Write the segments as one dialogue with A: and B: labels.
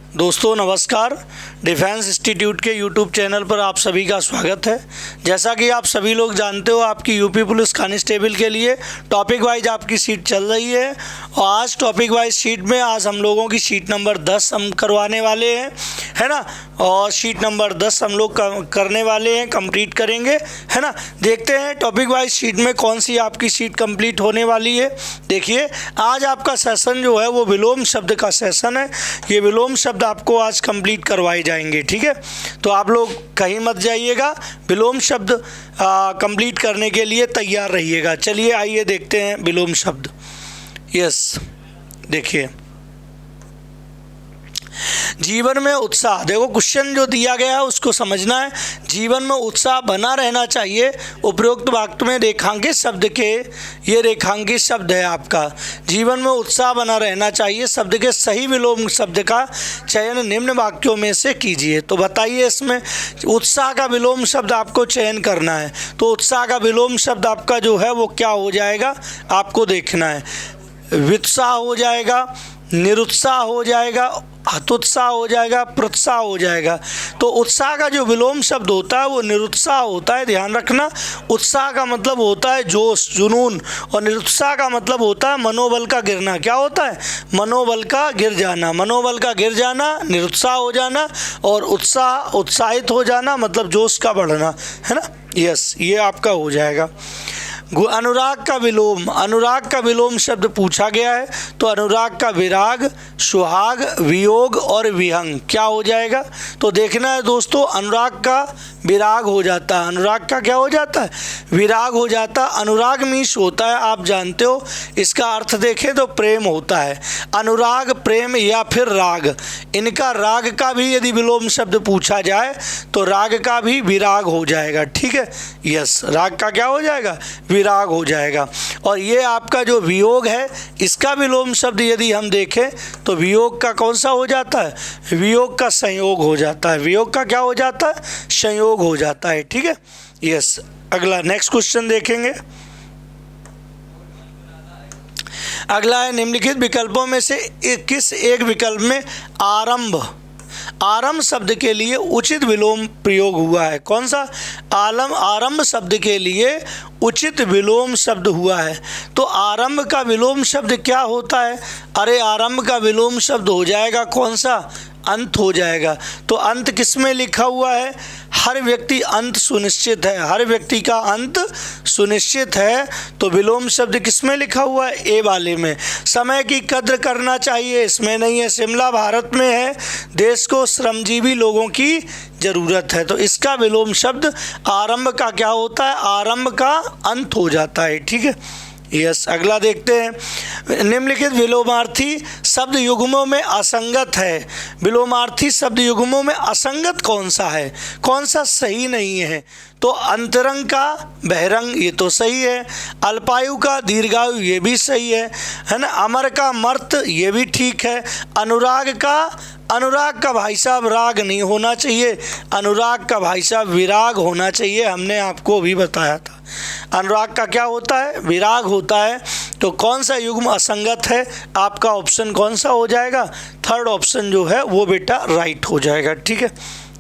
A: दोस्तों नमस्कार। Defence institute के यूट्यूब चैनल पर आप सभी का स्वागत है। जैसा कि आप सभी लोग जानते हो, आपकी यूपी पुलिस कांस्टेबल के लिए टॉपिक वाइज आपकी सीट चल रही है और आज टॉपिक वाइज सीट में आज हम लोगों की सीट नंबर 10 हम करवाने वाले हैं, है ना। और सीट नंबर 10 हम लोग करने वाले हैं, कंप्लीट करेंगे, है ना। देखते हैं टॉपिक वाइज सीट में कौन सी आपकी सीट कंप्लीट होने वाली है। देखिए, आज आपका सेशन जो है वो विलोम शब्द का सेशन है। ये विलोम शब्द आपको आज कंप्लीट करवाए जाएंगे, ठीक है। तो आप लोग कहीं मत जाइएगा, विलोम शब्द कंप्लीट करने के लिए तैयार रहिएगा। चलिए आइए देखते हैं विलोम शब्द। यस, देखिए, जीवन में उत्साह। देखो, क्वेश्चन जो दिया गया है उसको समझना है। जीवन में उत्साह बना रहना चाहिए। उपरोक्त वाक्य में रेखांकित शब्द के, ये रेखांकित शब्द है आपका। जीवन में उत्साह बना रहना चाहिए शब्द के सही विलोम शब्द का चयन निम्न वाक्यों में से कीजिए। तो बताइए, इसमें उत्साह का विलोम शब्द आपको चयन करना है। तो उत्साह का विलोम शब्द आपका जो है वो क्या हो जाएगा, आपको देखना है। व्युत्साह हो जाएगा, निरुत्साह हो जाएगा, हतोत्साह हो जाएगा, प्रोत्साह हो जाएगा। तो उत्साह का जो विलोम शब्द होता है वो निरुत्साह होता है, ध्यान रखना। उत्साह का मतलब होता है जोश, जुनून, और निरुत्साह का मतलब होता है मनोबल का गिरना। क्या होता है? मनोबल का गिर जाना। मनोबल का गिर जाना, निरुत्साह हो जाना, और उत्साह, उत्साहित हो जाना मतलब जोश का बढ़ना, है ना। यस, ये आपका हो जाएगा। अनुराग का विलोम। अनुराग का विलोम शब्द पूछा गया है, तो अनुराग का विराग, सुहाग, वियोग और विहंग क्या हो जाएगा। तो देखना है दोस्तों, अनुराग का विराग हो जाता है। अनुराग का क्या हो जाता है? विराग हो जाता है। अनुराग मीन्स होता है, आप जानते हो, इसका अर्थ देखें तो प्रेम होता है। अनुराग, प्रेम या फिर राग, इनका राग का भी यदि विलोम शब्द पूछा जाए तो राग का भी विराग हो जाएगा, ठीक है। यस, राग का क्या हो जाएगा? विराग हो जाएगा। और ये आपका जो वियोग है, इसका विलोम शब्द यदि हम देखें तो वियोग का कौन सा हो जाता है? वियोग का संयोग हो जाता है। वियोग का क्या हो जाता है? संयोग हो जाता है, ठीक है। यस, अगला नेक्स्ट क्वेश्चन देखेंगे। अगला है, निम्नलिखित विकल्पों में से किस एक विकल्प में आरंभ, आरंभ शब्द के लिए उचित विलोम प्रयोग हुआ है? कौन सा? आरंभ शब्द के लिए उचित विलोम शब्द हुआ है। तो आरंभ का विलोम शब्द क्या होता है? अरे, आरंभ का विलोम शब्द हो जाएगा कौन सा? अंत हो जाएगा। तो अंत किस में लिखा हुआ है? हर व्यक्ति अंत सुनिश्चित है। हर व्यक्ति का अंत सुनिश्चित है। तो विलोम शब्द किस में लिखा हुआ है? ए वाले में। समय की कद्र करना चाहिए, इसमें नहीं है। शिमला भारत में है, देश को श्रमजीवी लोगों की ज़रूरत है। तो इसका विलोम शब्द आरंभ का क्या होता है? आरंभ का अंत हो जाता है, ठीक है। यस, अगला देखते हैं। निम्नलिखित विलोमार्थी शब्द युग्मों में असंगत है। विलोमार्थी शब्द युग्मों में असंगत कौन सा है? कौन सा सही नहीं है? तो अंतरंग का बहिरंग, ये तो सही है। अल्पायु का दीर्घायु, ये भी सही है ना। अमर का मर्त, ये भी ठीक है। अनुराग का भाई साहब राग नहीं होना चाहिए, अनुराग का भाई साहब विराग होना चाहिए। हमने आपको भी बताया था, अनुराग का क्या होता है? विराग होता है। तो कौन सा युग्म असंगत है? आपका ऑप्शन कौन सा हो जाएगा? थर्ड ऑप्शन जो है वो बेटा राइट हो जाएगा, ठीक है।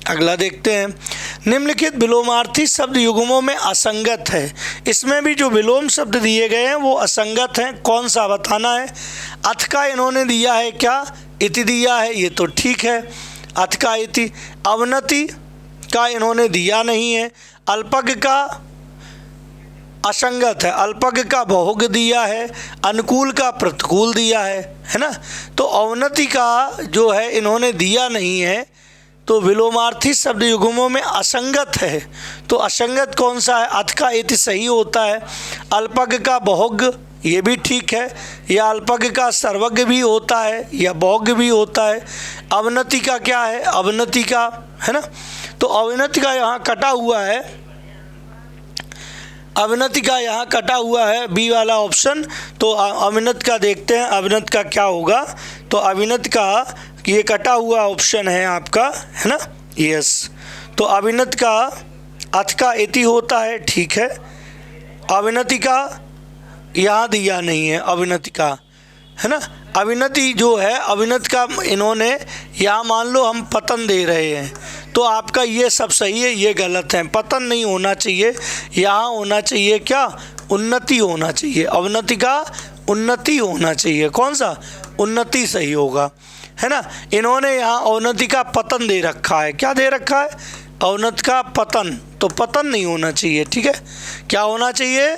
A: अगला देखते हैं। निम्नलिखित विलोमार्थी शब्द युग्मों में असंगत है। इसमें भी जो विलोम शब्द दिए गए हैं वो असंगत हैं। कौन सा बताना है? अथ का इन्होंने दिया है क्या? इति दिया है, ये तो ठीक है। अथ का इति। अवनति का इन्होंने दिया नहीं है। अल्पज्ञ का असंगत है। अल्पज्ञ का बहुज्ञ दिया है। अनुकूल का प्रतिकूल दिया है ना। तो अवनति का जो है इन्होंने दिया नहीं है। तो विलोमार्थी शब्द युग्मों में असंगत है। तो असंगत कौन सा है? अथ का इति सही होता है। अल्पज्ञ का बहुज्ञ, ये भी ठीक है। या अल्पज्ञ का सर्वज्ञ भी होता है, या बहुज्ञ भी होता है। अवनति का क्या है? अवनति का, है ना। तो अवनति का यहाँ कटा हुआ है, अवनति का यहाँ कटा हुआ है बी वाला ऑप्शन। तो अविनत का देखते हैं, अविनत का क्या होगा। तो अविनत का ये कटा हुआ ऑप्शन है आपका, है ना। यस, तो अविनत का अथ का इति होता है, ठीक है। अविनति का यहाँ दिया नहीं है, अविनति का, है ना। अविनति जो है, अविनत का इन्होंने यहाँ मान लो हम पतन दे रहे हैं, तो आपका ये सब सही है, ये गलत है। पतन नहीं होना चाहिए, यहाँ होना चाहिए क्या, उन्नति होना चाहिए। अवनति का उन्नति होना चाहिए। कौन सा, उन्नति सही होगा, है ना। इन्होंने यहाँ अवनति का पतन दे रखा है। क्या दे रखा है, अवनत का पतन, तो पतन नहीं होना चाहिए, ठीक है। क्या होना चाहिए,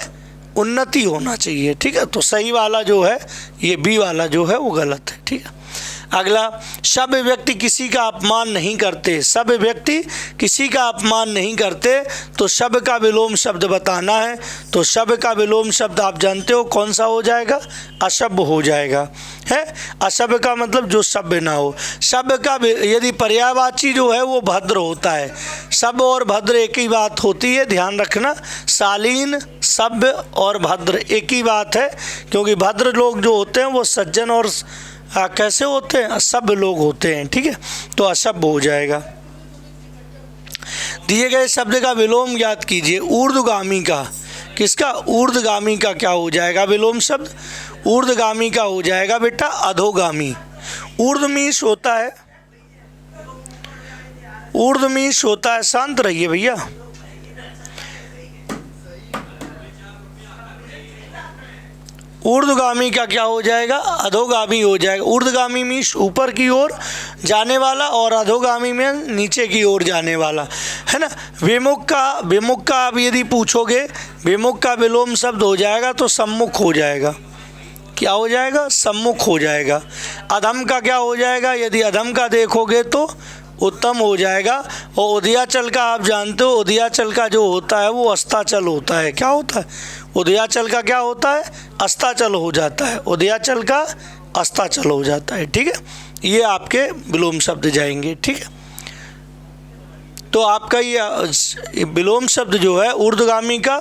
A: उन्नति होना चाहिए, ठीक है। तो सही वाला जो है ये बी वाला जो है वो गलत है, ठीक है। अगला, सब व्यक्ति किसी का अपमान नहीं करते। सब व्यक्ति किसी का अपमान नहीं करते, तो सब का विलोम शब्द बताना है। तो सब का विलोम शब्द आप जानते हो कौन सा हो जाएगा, असभ्य हो जाएगा, है। असभ्य का मतलब जो सभ्य ना हो। सभ्य का यदि पर्यायवाची जो है वो भद्र होता है। सभ्य और भद्र एक ही बात होती है, ध्यान रखना। शालीन, सभ्य और भद्र एक ही बात है, क्योंकि भद्र लोग जो होते हैं वो सज्जन और कैसे होते हैं, असभ्य लोग होते हैं, ठीक है। तो असभ्य हो जाएगा। दिए गए शब्द का विलोम ज्ञात कीजिए। ऊर्ध्वगामी का, किसका, ऊर्ध्वगामी का क्या हो जाएगा विलोम शब्द, ऊर्ध्वगामी का हो जाएगा बेटा अधोगामी। ऊर्ध्वमीश होता है, ऊर्ध्वमीश होता है, शांत रहिए भैया। ऊर्ध्वगामी का क्या हो जाएगा, अधोगामी हो जाएगा। ऊर्ध्वगामी मीन्स ऊपर की ओर जाने वाला, और अधोगामी में नीचे की ओर जाने वाला, है ना। विमुख का आप यदि पूछोगे, विमुख का विलोम शब्द हो जाएगा तो सम्मुख हो जाएगा। क्या हो जाएगा, सम्मुख हो जाएगा। अधम का क्या हो जाएगा, यदि अधम का देखोगे तो उत्तम हो जाएगा। और उदयाचल का आप जानते हो, उदयाचल का जो होता है वो अस्ताचल होता है। क्या होता है, उदयाचल का क्या होता है, अस्ताचल हो जाता है। उदयाचल का अस्ताचल हो जाता है, ठीक है। ये आपके विलोम शब्द जाएंगे, ठीक है। तो आपका ये विलोम शब्द जो है ऊर्ध्वगामी का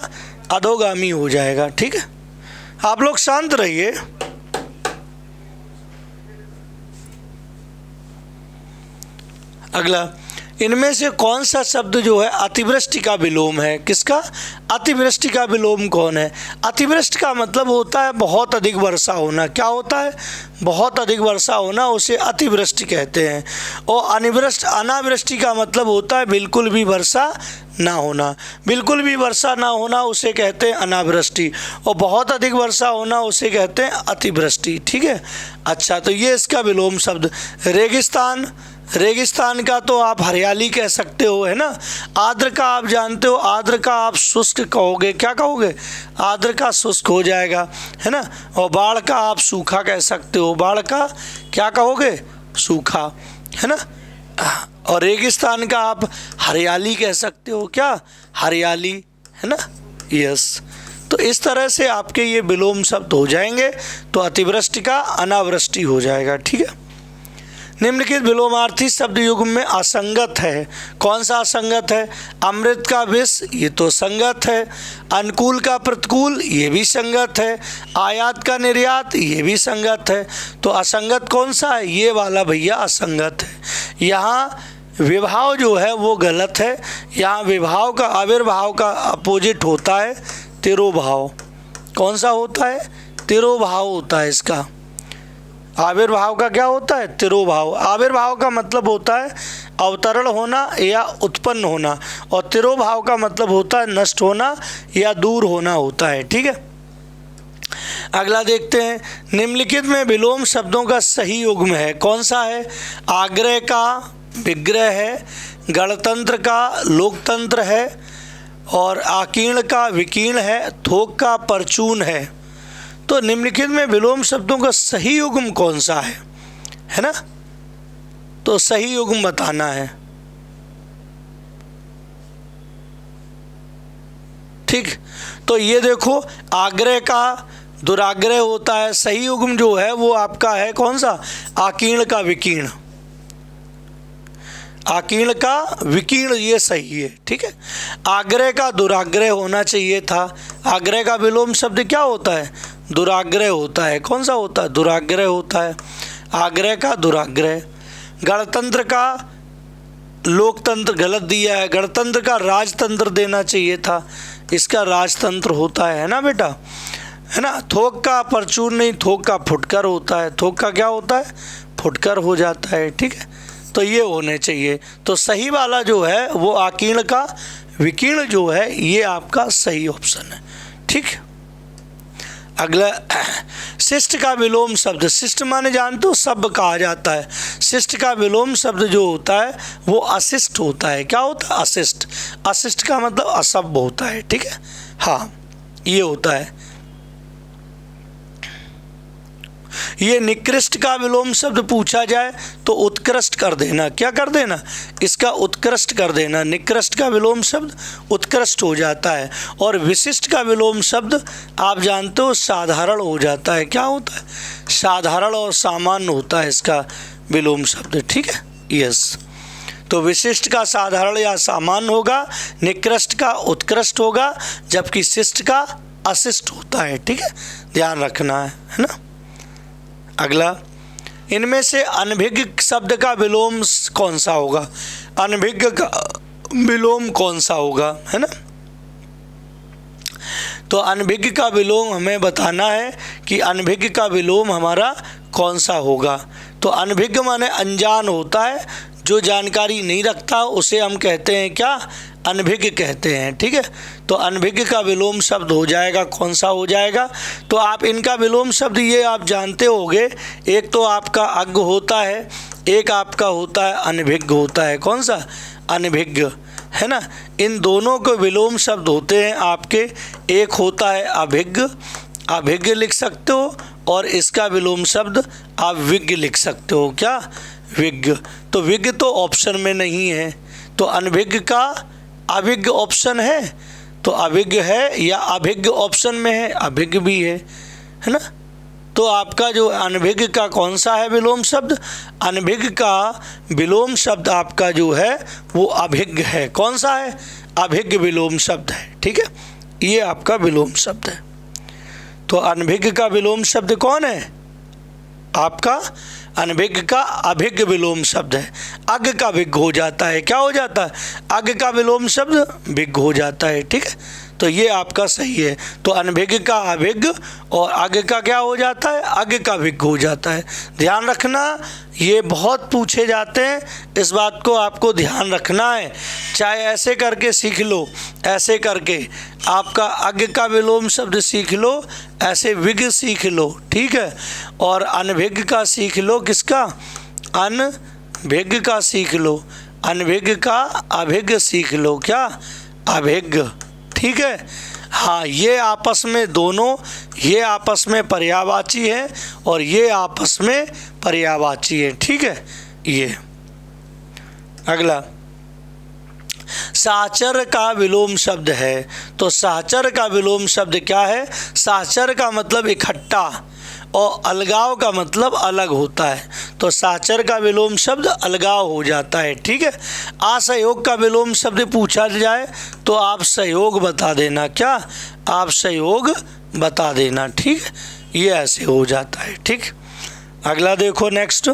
A: अधोगामी हो जाएगा, ठीक है। आप लोग शांत रहिए। अगला, इनमें से कौन सा शब्द जो है अतिवृष्टि का विलोम है। किसका, अतिवृष्टि का विलोम कौन है। अतिवृष्टि का मतलब होता है बहुत अधिक वर्षा होना। क्या होता है, बहुत अधिक वर्षा होना, उसे अतिवृष्टि कहते हैं। और अनावृष्टि का मतलब होता है बिल्कुल भी वर्षा ना होना। बिल्कुल भी वर्षा ना होना उसे कहते हैं अनावृष्टि, और बहुत अधिक वर्षा होना उसे कहते हैं अतिवृष्टि, ठीक है। अच्छा, तो ये इसका विलोम शब्द। रेगिस्तान, रेगिस्तान का तो आप हरियाली कह सकते हो, है ना। आर्द्र का आप जानते हो, आर्द्र का आप शुष्क कहोगे। क्या कहोगे, आर्द्र का शुष्क हो जाएगा, है ना। और बाढ़ का आप सूखा कह सकते हो, बाढ़ का क्या कहोगे, सूखा, है ना। और रेगिस्तान का आप हरियाली कह सकते हो, क्या, हरियाली, है ना, यस। तो इस तरह से आपके ये विलोम शब्द हो जाएंगे। तो अतिवृष्टि का अनावृष्टि हो जाएगा, ठीक है। निम्नलिखित विलोमार्थी शब्द युग्म में असंगत है। कौन सा असंगत है, अमृत का विष, ये तो संगत है। अनुकूल का प्रतिकूल, ये भी संगत है। आयात का निर्यात, ये भी संगत है। तो असंगत कौन सा है, ये वाला भैया असंगत है। यहाँ विभाव जो है वो गलत है। यहाँ विभाव का, आविर्भाव का अपोजिट होता है तिरोभाव। कौन सा होता है, तिरोभाव होता है इसका। आविर्भाव का क्या होता है, तिरोभाव। आविर्भाव का मतलब होता है अवतरण होना या उत्पन्न होना, और तिरोभाव का मतलब होता है नष्ट होना या दूर होना होता है, ठीक है। अगला देखते हैं, निम्नलिखित में विलोम शब्दों का सही युग्म है। कौन सा है, आग्रह का विग्रह है, गणतंत्र का लोकतंत्र है, और आकीर्ण का विकीर्ण है, थोक का परचून है। तो निम्नलिखित में विलोम शब्दों का सही युग्म कौन सा है ना। तो सही युग्म बताना है, ठीक। तो ये देखो, आग्रह का दुराग्रह होता है। सही युग्म जो है वो आपका है कौन सा, आकीर्ण का विकीर्ण। आकीर्ण का विकीर्ण, ये सही है, ठीक है। आग्रह का दुराग्रह होना चाहिए था। आग्रह का विलोम शब्द क्या होता है, दुराग्रह होता है। कौन सा होता है, दुराग्रह होता है। आग्रह का दुराग्रह। गणतंत्र का लोकतंत्र गलत दिया है। गणतंत्र का राजतंत्र देना चाहिए था, इसका राजतंत्र होता है ना बेटा। है ना। थोक का परचून नहीं, थोक का फुटकर होता है। थोक का क्या होता है? फुटकर हो जाता है, ठीक है। तो ये होने चाहिए। तो सही वाला जो है वो आकीर्ण का विकीर्ण जो है ये आपका सही ऑप्शन है, ठीक। अगला, शिष्ट का विलोम शब्द। शिष्ट माने जानते हो सभ्य कहा जाता है। शिष्ट का विलोम शब्द जो होता है वो अशिष्ट होता है। क्या होता है? अशिष्ट। अशिष्ट का मतलब असभ्य होता है, ठीक है। हाँ, ये होता है। ये निकृष्ट का विलोम शब्द पूछा जाए तो उत्कृष्ट कर देना। क्या कर देना? इसका उत्कृष्ट कर देना। निकृष्ट का विलोम शब्द उत्कृष्ट हो जाता है। और विशिष्ट का विलोम शब्द आप जानते हो साधारण हो जाता है। क्या होता है? साधारण और सामान्य होता है इसका विलोम शब्द, ठीक है। यस, तो विशिष्ट का साधारण या सामान्य होगा, निकृष्ट का उत्कृष्ट होगा, जबकि शिष्ट का अशिष्ट होता है, ठीक है। ध्यान रखना है ना। अगला, इनमें से अनभिज्ञ शब्द का विलोम कौन सा होगा? अनभिज्ञ का विलोम कौन सा होगा, है ना। तो अनभिज्ञ का विलोम हमें बताना है कि अनभिज्ञ का विलोम हमारा कौन सा होगा। तो अनभिज्ञ माने अनजान होता है, जो जानकारी नहीं रखता उसे हम कहते हैं क्या? अनभिज्ञ कहते हैं, ठीक है। तो अनभिज्ञ का विलोम शब्द हो जाएगा, कौन सा हो जाएगा? तो आप इनका विलोम शब्द ये आप जानते होंगे, एक तो आपका अज्ञ होता है, एक आपका होता है अनभिज्ञ होता है। कौन सा? अनभिज्ञ, है ना। इन दोनों के विलोम शब्द होते हैं आपके, एक होता है अभिज्ञ, अभिज्ञ लिख सकते हो, और इसका विलोम शब्द आप विज्ञ लिख सकते हो। क्या? विज्ञ। तो विज्ञ तो ऑप्शन में नहीं है, तो अनभिज्ञ का अभिज्ञ ऑप्शन है, तो अभिज्ञ है, या अभिज्ञ ऑप्शन में है, अभिज्ञ भी है ना। तो आपका जो अनभिज्ञ का कौन सा है विलोम शब्द? अनभिज्ञ का विलोम शब्द आपका जो है वो अभिज्ञ है। कौन सा है? अभिज्ञ विलोम शब्द है, ठीक है। ये आपका विलोम शब्द है। तो अनभिज्ञ का विलोम शब्द कौन है? आपका अनभिज्ञ का अभिज्ञ विलोम शब्द है। अज्ञ का विज्ञ हो जाता है। क्या हो जाता है? अज्ञ का विलोम शब्द विज्ञ हो जाता है, ठीक है। तो ये आपका सही है। तो अनभिज्ञ का अभिज्ञ और अज्ञ का क्या हो जाता है? अज्ञ का विज्ञ हो जाता है। ध्यान रखना, ये बहुत पूछे जाते हैं, इस बात को आपको ध्यान रखना है। चाहे ऐसे करके सीख लो, ऐसे करके आपका अज्ञ का विलोम शब्द सीख लो, ऐसे विज्ञ सीख लो, ठीक है। और अनभिज्ञ का सीख लो, किसका? अनभिज्ञ का सीख लो, अनभिज्ञ का अभिज्ञ सीख लो। क्या? अभिज्ञ, ठीक है। हाँ, ये आपस में दोनों, ये आपस में पर्यायवाची है और ये आपस में पर्यायवाची है, ठीक है। ये अगला, साचर का विलोम शब्द है। तो साचर का विलोम शब्द क्या है? साचर का मतलब इकट्ठा और अलगाव का मतलब अलग होता है। तो साचर का विलोम शब्द अलगाव हो जाता है, ठीक है। असहयोग का विलोम शब्द पूछा जाए तो आप सहयोग बता देना। क्या? आप सहयोग बता देना, ठीक है। ये ऐसे हो जाता है, ठीक। अगला देखो, नेक्स्ट,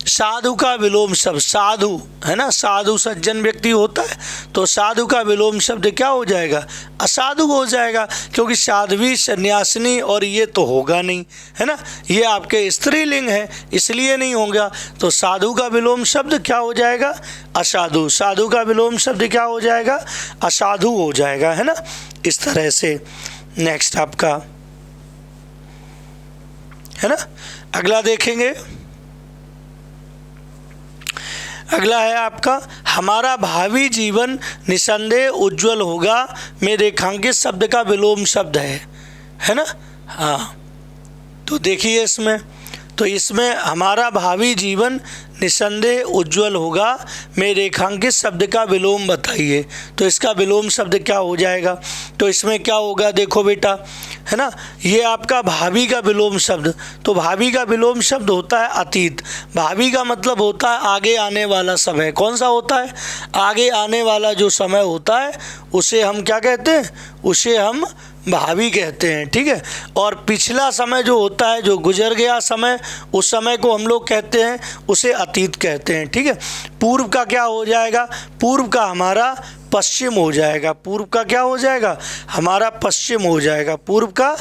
A: साधु का विलोम शब्द। साधु, है ना, साधु सज्जन व्यक्ति होता है, तो साधु का विलोम शब्द क्या हो जाएगा? असाधु हो जाएगा, क्योंकि साध्वी, सन्यासिनी और ये तो होगा नहीं, है ना। ये आपके स्त्रीलिंग है, इसलिए नहीं होगा। तो साधु का विलोम शब्द क्या हो जाएगा? असाधु। साधु का विलोम शब्द क्या हो जाएगा? असाधु हो जाएगा, है ना। इस तरह से नेक्स्ट आपका, है ना। अगला देखेंगे, अगला है आपका, हमारा भावी जीवन निसंदेह उज्जवल होगा में रेखांकित शब्द का विलोम शब्द है ना। हाँ, तो देखिए इसमें, तो इसमें हमारा भावी जीवन निसंदेह उज्जवल होगा में रेखांकित शब्द का विलोम बताइए। तो इसका विलोम शब्द क्या हो जाएगा? तो इसमें क्या होगा, देखो बेटा, है ना, ये आपका भावी का विलोम शब्द। तो भावी का विलोम शब्द होता है अतीत। भावी का मतलब होता है आगे आने वाला समय। कौन सा होता है? आगे आने वाला जो समय होता है उसे हम क्या कहते हैं? उसे हम भावी कहते हैं, ठीक है। और पिछला समय जो होता है, जो गुजर गया समय, उस समय को हम लोग कहते हैं, उसे अतीत कहते हैं, ठीक है। पूर्व का क्या हो जाएगा? पूर्व का हमारा पश्चिम हो जाएगा। पूर्व का क्या हो जाएगा? हमारा पश्चिम हो जाएगा। पूर्व का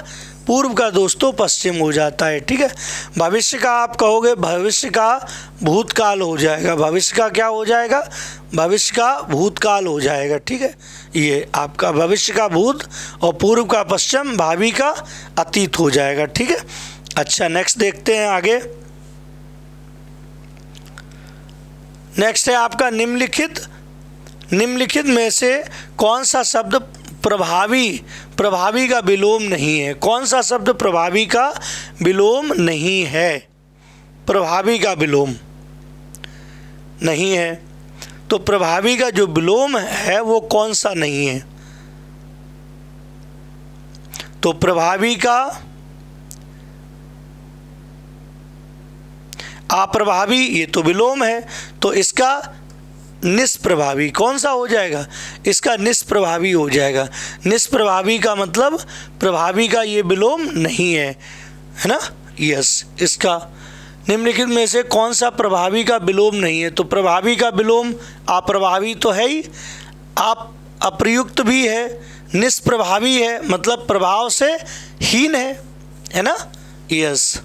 A: पूर्व का दोस्तों पश्चिम हो जाता है, ठीक है। भविष्य का आप कहोगे, भविष्य का भूतकाल हो जाएगा। भविष्य का क्या हो जाएगा? भविष्य का भूतकाल हो जाएगा, ठीक है। ये आपका भविष्य का भूत और पूर्व का पश्चिम, भावी का अतीत हो जाएगा, ठीक है। अच्छा, नेक्स्ट देखते हैं आगे। नेक्स्ट है आपका निम्नलिखित में से कौन सा शब्द प्रभावी का विलोम नहीं है? कौन सा शब्द प्रभावी का विलोम नहीं है? प्रभावी का विलोम नहीं है, तो प्रभावी का जो विलोम है वो कौन सा नहीं है? तो प्रभावी का अप्रभावी, ये तो विलोम है, तो इसका निष्प्रभावी कौन सा हो जाएगा? इसका निष्प्रभावी हो जाएगा। निष्प्रभावी का मतलब प्रभावी का ये विलोम नहीं है ना। यस, इसका निम्नलिखित में से कौन सा प्रभावी का विलोम नहीं है? तो प्रभावी का विलोम अप्रभावी तो है ही, आप अप्रयुक्त भी है, निष्प्रभावी है मतलब प्रभाव से हीन है ना। यस,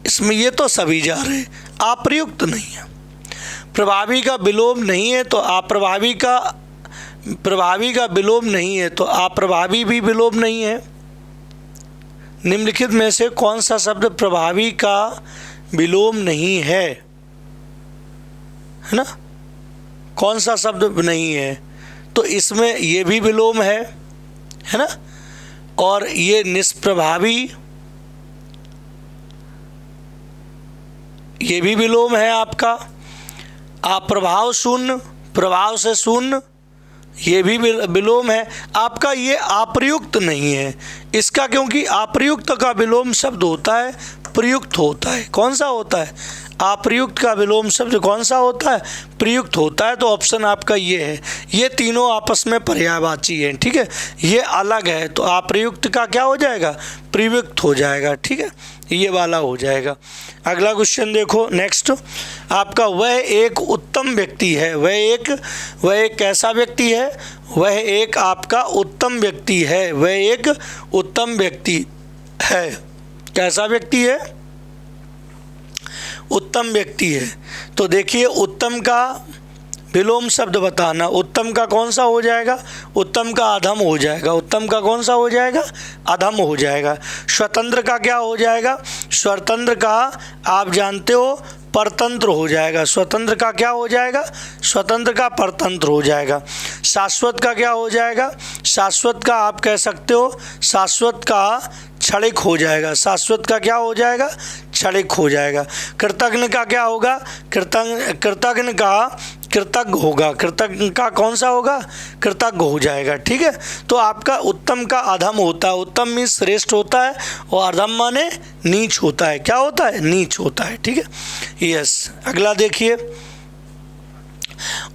A: इसमें ये तो सभी जा रहे, अप्रयुक्त नहीं है। प्रभावी का विलोम नहीं है तो अप्रभावी का, प्रभावी का विलोम नहीं है तो अप्रभावी भी विलोम नहीं है। निम्नलिखित में से कौन सा शब्द प्रभावी का विलोम नहीं है ना? कौन सा शब्द नहीं है? तो इसमें ये भी विलोम है ना, और ये निष्प्रभावी, ये भी विलोम है आपका। अप्रभाव शून्य, प्रभाव से शून्य, ये भी विलोम है आपका। ये अप्रयुक्त नहीं है इसका, क्योंकि अप्रयुक्त का विलोम शब्द होता है प्रयुक्त होता है। कौन सा होता है? अप्रयुक्त का विलोम शब्द कौन सा होता है? प्रयुक्त होता है। तो ऑप्शन आपका ये है। ये तीनों आपस में पर्यायवाची हैं, ठीक है। ये अलग है तो अप्रयुक्त का क्या हो जाएगा? प्रयुक्त हो जाएगा, ठीक है। ये वाला हो जाएगा। अगला क्वेश्चन देखो, नेक्स्ट आपका, वह एक उत्तम व्यक्ति है। वह एक कैसा व्यक्ति है? वह एक आपका उत्तम व्यक्ति है। वह एक उत्तम व्यक्ति है। कैसा व्यक्ति है? उत्तम व्यक्ति है। तो देखिए, उत्तम का विलोम शब्द बताना। उत्तम का कौन सा हो जाएगा? उत्तम का अधम हो जाएगा। उत्तम का कौन सा हो जाएगा? अधम हो जाएगा। स्वतंत्र का क्या हो जाएगा? स्वतंत्र का आप जानते हो परतंत्र हो जाएगा। स्वतंत्र का क्या हो जाएगा? स्वतंत्र का परतंत्र हो जाएगा। शाश्वत का क्या हो जाएगा? शाश्वत का आप कह सकते हो शाश्वत का क्षणिक हो जाएगा। शाश्वत का क्या हो जाएगा? क्षणिक हो जाएगा। कृतज्ञ का क्या होगा? कृतज्ञ का कृतज्ञ होगा। कृतज्ञ का कौन सा होगा? कृतज्ञ हो जाएगा, ठीक है। तो आपका उत्तम का अधम होता है। उत्तम में श्रेष्ठ होता है और अधम माने नीच होता है। क्या होता है? नीच होता है, ठीक है। यस, अगला देखिए,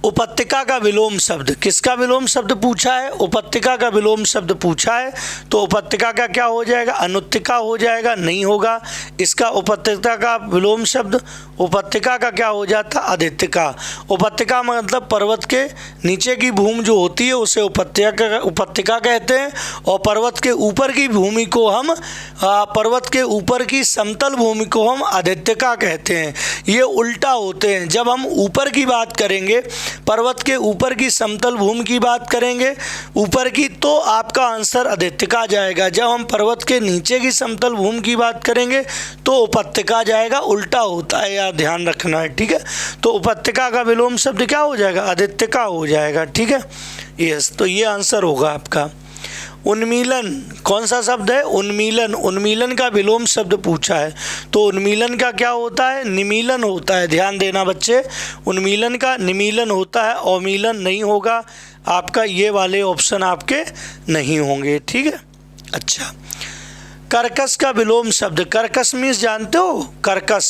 A: उपत्यका का विलोम शब्द। किसका विलोम शब्द पूछा है? उपत्यका का विलोम शब्द पूछा है। तो उपत्यका का क्या हो जाएगा? अनुत्तिका हो जाएगा, नहीं होगा। इसका उपत्यका का विलोम शब्द, उपत्यका का क्या हो जाता? अधित्यका। उपत्यका मतलब पर्वत के नीचे की भूमि जो होती है उसे उपत्यका कहते हैं, और पर्वत के ऊपर की भूमि को हम पर्वत के ऊपर की समतल भूमि को हम अधित्यका कहते हैं। ये उल्टा होते हैं। जब हम ऊपर की बात करेंगे, पर्वत के ऊपर की समतल भूमि की बात करेंगे ऊपर की, तो आपका आंसर अधित्यका जाएगा। जब हम पर्वत के नीचे की समतल भूमि की बात करेंगे तो उपत्यका जाएगा। उल्टा होता है, यार ध्यान रखना है, ठीक है। तो उपत्यका का विलोम शब्द क्या हो जाएगा? अधित्यका हो जाएगा, ठीक है। यस, तो ये आंसर होगा आपका। उन्मीलन कौन सा शब्द है? उन्मीलन। उन्मीलन का विलोम शब्द पूछा है। तो उन्मीलन का क्या होता है? निमीलन होता है। ध्यान देना बच्चे, उन्मीलन का निमीलन होता है, अवमीलन नहीं होगा आपका। ये वाले ऑप्शन आपके नहीं होंगे, ठीक है। अच्छा, कर्कश का विलोम शब्द, कर्कश मीन्स जानते हो, कर्कश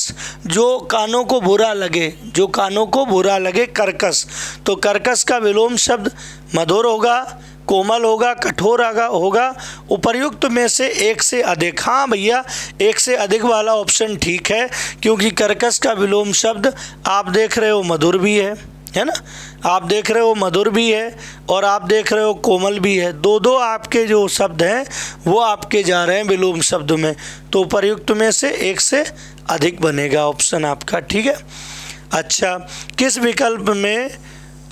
A: जो कानों को बुरा लगे, जो कानों को बुरा लगे, कर्कश। तो कर्कश का विलोम शब्द मधुर होगा, कोमल होगा, कठोर होगा। उपर्युक्त में से एक से अधिक, हाँ भैया एक से अधिक वाला ऑप्शन ठीक है, क्योंकि कर्कश का विलोम शब्द आप देख रहे हो मधुर भी है ना, आप देख रहे हो मधुर भी है और आप देख रहे हो कोमल भी है। दो आपके जो शब्द हैं वो आपके जा रहे हैं विलोम शब्द में। तो उपर्युक्त में से एक से अधिक बनेगा ऑप्शन आपका, ठीक है। अच्छा, किस विकल्प में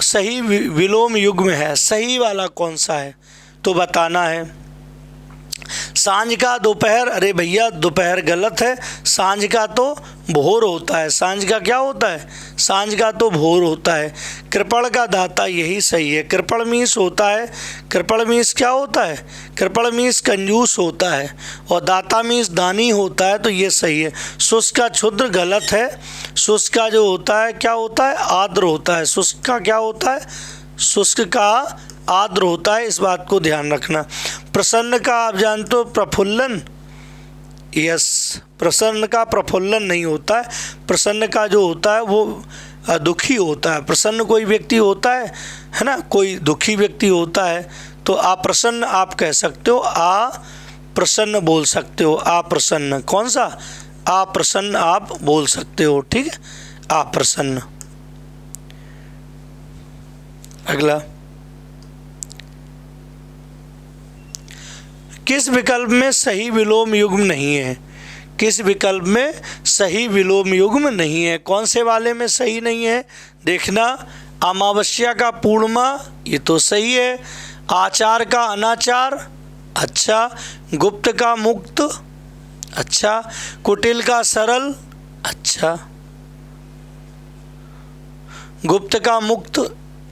A: सही विलोम युग्म है, सही वाला कौन सा है तो बताना है। सांझ का दोपहर, अरे भैया दोपहर गलत है, सांझ का तो भोर होता है। सांझ का क्या होता है, सांझ का तो भोर होता है। कृपण का दाता, यही सही है। कृपण मीस होता है, कृपण मीस क्या होता है, कृपण मीस कंजूस होता है और दाता मीस दानी होता है, तो ये सही है। शुष्क का क्षुद्र गलत है, शुष्क का जो होता है क्या होता है, आर्द्र होता है। शुष्क का क्या होता है, शुष्क का आर्द्र होता है, इस बात को ध्यान रखना। प्रसन्न का आप जानते हो प्रफुल्लन, यस, प्रसन्न का प्रफुल्लन नहीं होता है, प्रसन्न का जो होता है वो दुखी होता है। प्रसन्न कोई व्यक्ति होता है ना, कोई दुखी व्यक्ति होता है, तो अप्रसन्न आप कह सकते हो, अप्रसन्न बोल सकते हो, अप्रसन्न, कौन सा, अप्रसन्न आप बोल सकते हो, ठीक है, अप्रसन्न। अगला, किस विकल्प में सही विलोम युग्म नहीं है, किस विकल्प में सही विलोम युग्म नहीं है, कौन से वाले में सही नहीं है देखना। अमावस्या का पूर्णिमा, ये तो सही है। आचार का अनाचार, अच्छा। गुप्त का मुक्त, अच्छा। कुटिल का सरल, अच्छा। गुप्त का मुक्त,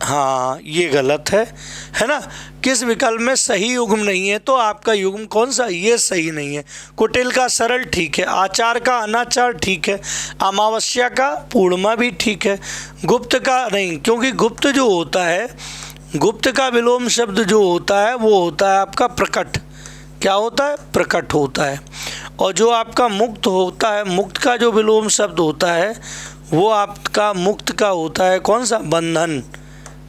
A: हाँ ये गलत है ना। किस विकल्प में सही युग्म नहीं है, तो आपका युग्म कौन सा, ये सही नहीं है। कुटिल का सरल ठीक है, आचार का अनाचार ठीक है, अमावस्या का पूर्णिमा भी ठीक है। गुप्त का नहीं, क्योंकि गुप्त जो होता है, गुप्त का विलोम शब्द जो होता है वो होता है आपका प्रकट, क्या होता है, प्रकट होता है। और जो आपका मुक्त होता है, मुक्त का जो विलोम शब्द होता है वो आपका मुक्त का होता है कौन सा, बंधन,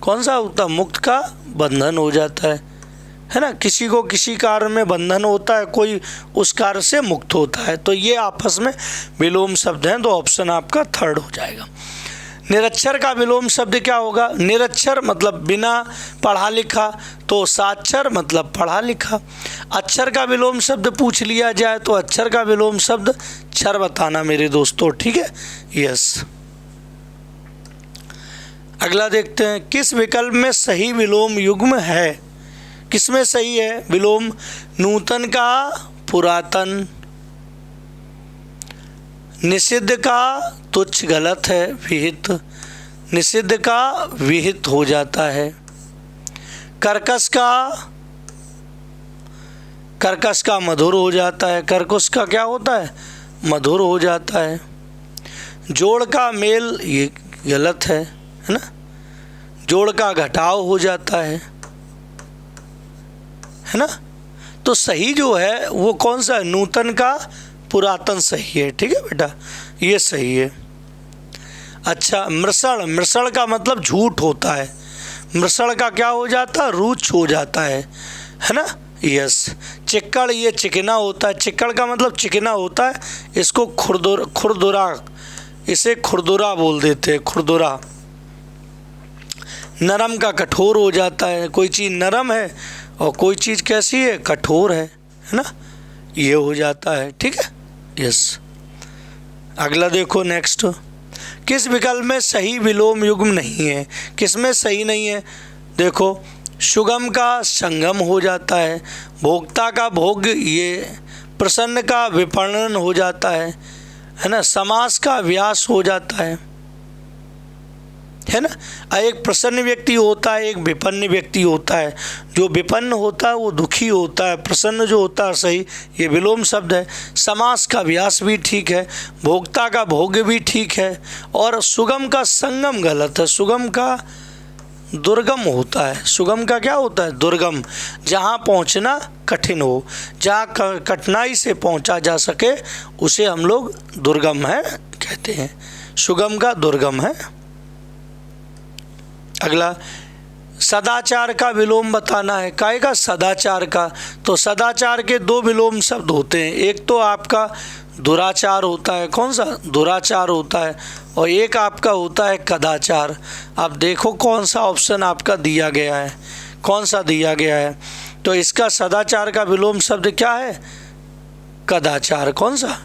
A: कौन सा होता है, मुक्त का बंधन हो जाता है ना। किसी को किसी कार्य में बंधन होता है, कोई उस कार्य से मुक्त होता है, तो ये आपस में विलोम शब्द हैं, तो ऑप्शन आपका थर्ड हो जाएगा। निरक्षर का विलोम शब्द क्या होगा, निरक्षर मतलब बिना पढ़ा लिखा, तो साक्षर मतलब पढ़ा लिखा। अक्षर का विलोम शब्द पूछ लिया जाए तो अक्षर का विलोम शब्द क्षर बताना मेरे दोस्तों, ठीक है, यस। अगला देखते हैं, किस विकल्प में सही विलोम युग्म है, किसमें सही है विलोम। नूतन का पुरातन, निषिद्ध का तुच्छ गलत है, विहित, निषिद्ध का विहित हो जाता है। कर्कश का मधुर हो जाता है, कर्कश का क्या होता है, मधुर हो जाता है। जोड़ का मेल, ये गलत है ना, जोड़ का घटाव हो जाता है ना। तो सही जो है वो कौन सा है, नूतन का पुरातन सही है, ठीक है बेटा, ये सही है। अच्छा, मृषण, मृषण का मतलब झूठ होता है, मृषण का क्या हो जाता है, रुच हो जाता है ना, यस। चिक्कड़, ये चिकना होता है, चिक्कड़ का मतलब चिकना होता है, इसको खुरदुरा, इसे खुरदुरा बोल देते हैं, खुरदुरा। नरम का कठोर हो जाता है, कोई चीज़ नरम है और कोई चीज़ कैसी है, कठोर है ना, ये हो जाता है, ठीक है, यस। अगला देखो नेक्स्ट, किस विकल्प में सही विलोम युग्म नहीं है, किसमें सही नहीं है देखो। सुगम का संगम हो जाता है, भोक्ता का भोग, ये प्रसन्न का विपणन हो जाता है ना, समास का व्यास हो जाता है ना। एक प्रसन्न व्यक्ति होता है, एक विपन्न व्यक्ति होता है। जो विपन्न होता है वो दुखी होता है, प्रसन्न जो होता है सही, ये विलोम शब्द है। समास का व्यास भी ठीक है, भोक्ता का भोग भी ठीक है, और सुगम का संगम गलत है, सुगम का दुर्गम होता है। सुगम का क्या होता है? दुर्गम, जहाँ पहुँचना कठिन हो, जहाँ कठिनाई से पहुँचा जा सके उसे हम लोग दुर्गम है कहते हैं। सुगम का दुर्गम है। अगला, सदाचार का विलोम बताना है। काहे का? सदाचार का। तो सदाचार के दो विलोम शब्द होते हैं, एक तो आपका दुराचार होता है। कौन सा? दुराचार होता है। और एक आपका होता है कदाचार। अब देखो कौन सा ऑप्शन आपका दिया गया है, कौन सा दिया गया है। तो इसका सदाचार का विलोम शब्द क्या है? कदाचार। कौन सा?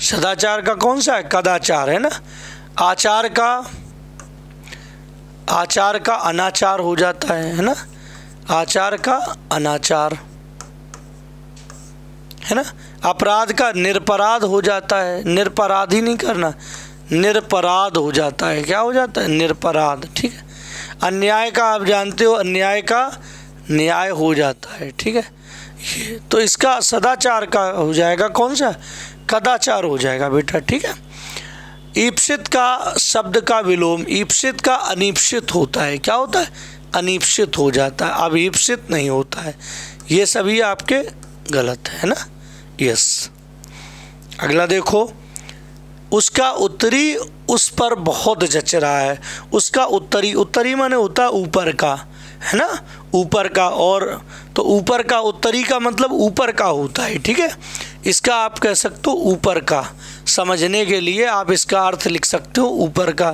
A: सदाचार का कौन सा है? कदाचार है ना। आचार का अनाचार हो जाता है ना। आचार का अनाचार है ना। अपराध का निरपराध हो जाता है। निरपराध ही नहीं करना, निरपराध हो जाता है। क्या हो जाता है? निरपराध। ठीक है। अन्याय का आप जानते हो, अन्याय का न्याय हो जाता है। ठीक है। ये तो इसका सदाचार का हो जाएगा कौन सा? कदाचार हो जाएगा बेटा। ठीक है। ईप्सित का शब्द का विलोम, ईप्सित का अनीप्सित होता है। क्या होता है? अनीप्सित हो जाता है। अब ईप्सित नहीं होता है। ये सभी आपके गलत है ना। यस। अगला देखो, उसका उत्तरी उस पर बहुत जच रहा है। उसका उत्तरी, उत्तरी माने होता है ऊपर का, है ना, ऊपर का। और तो ऊपर का, उत्तरी का मतलब ऊपर का होता है। ठीक है। इसका आप कह सकते हो ऊपर का। समझने के लिए आप इसका अर्थ लिख सकते हो ऊपर का।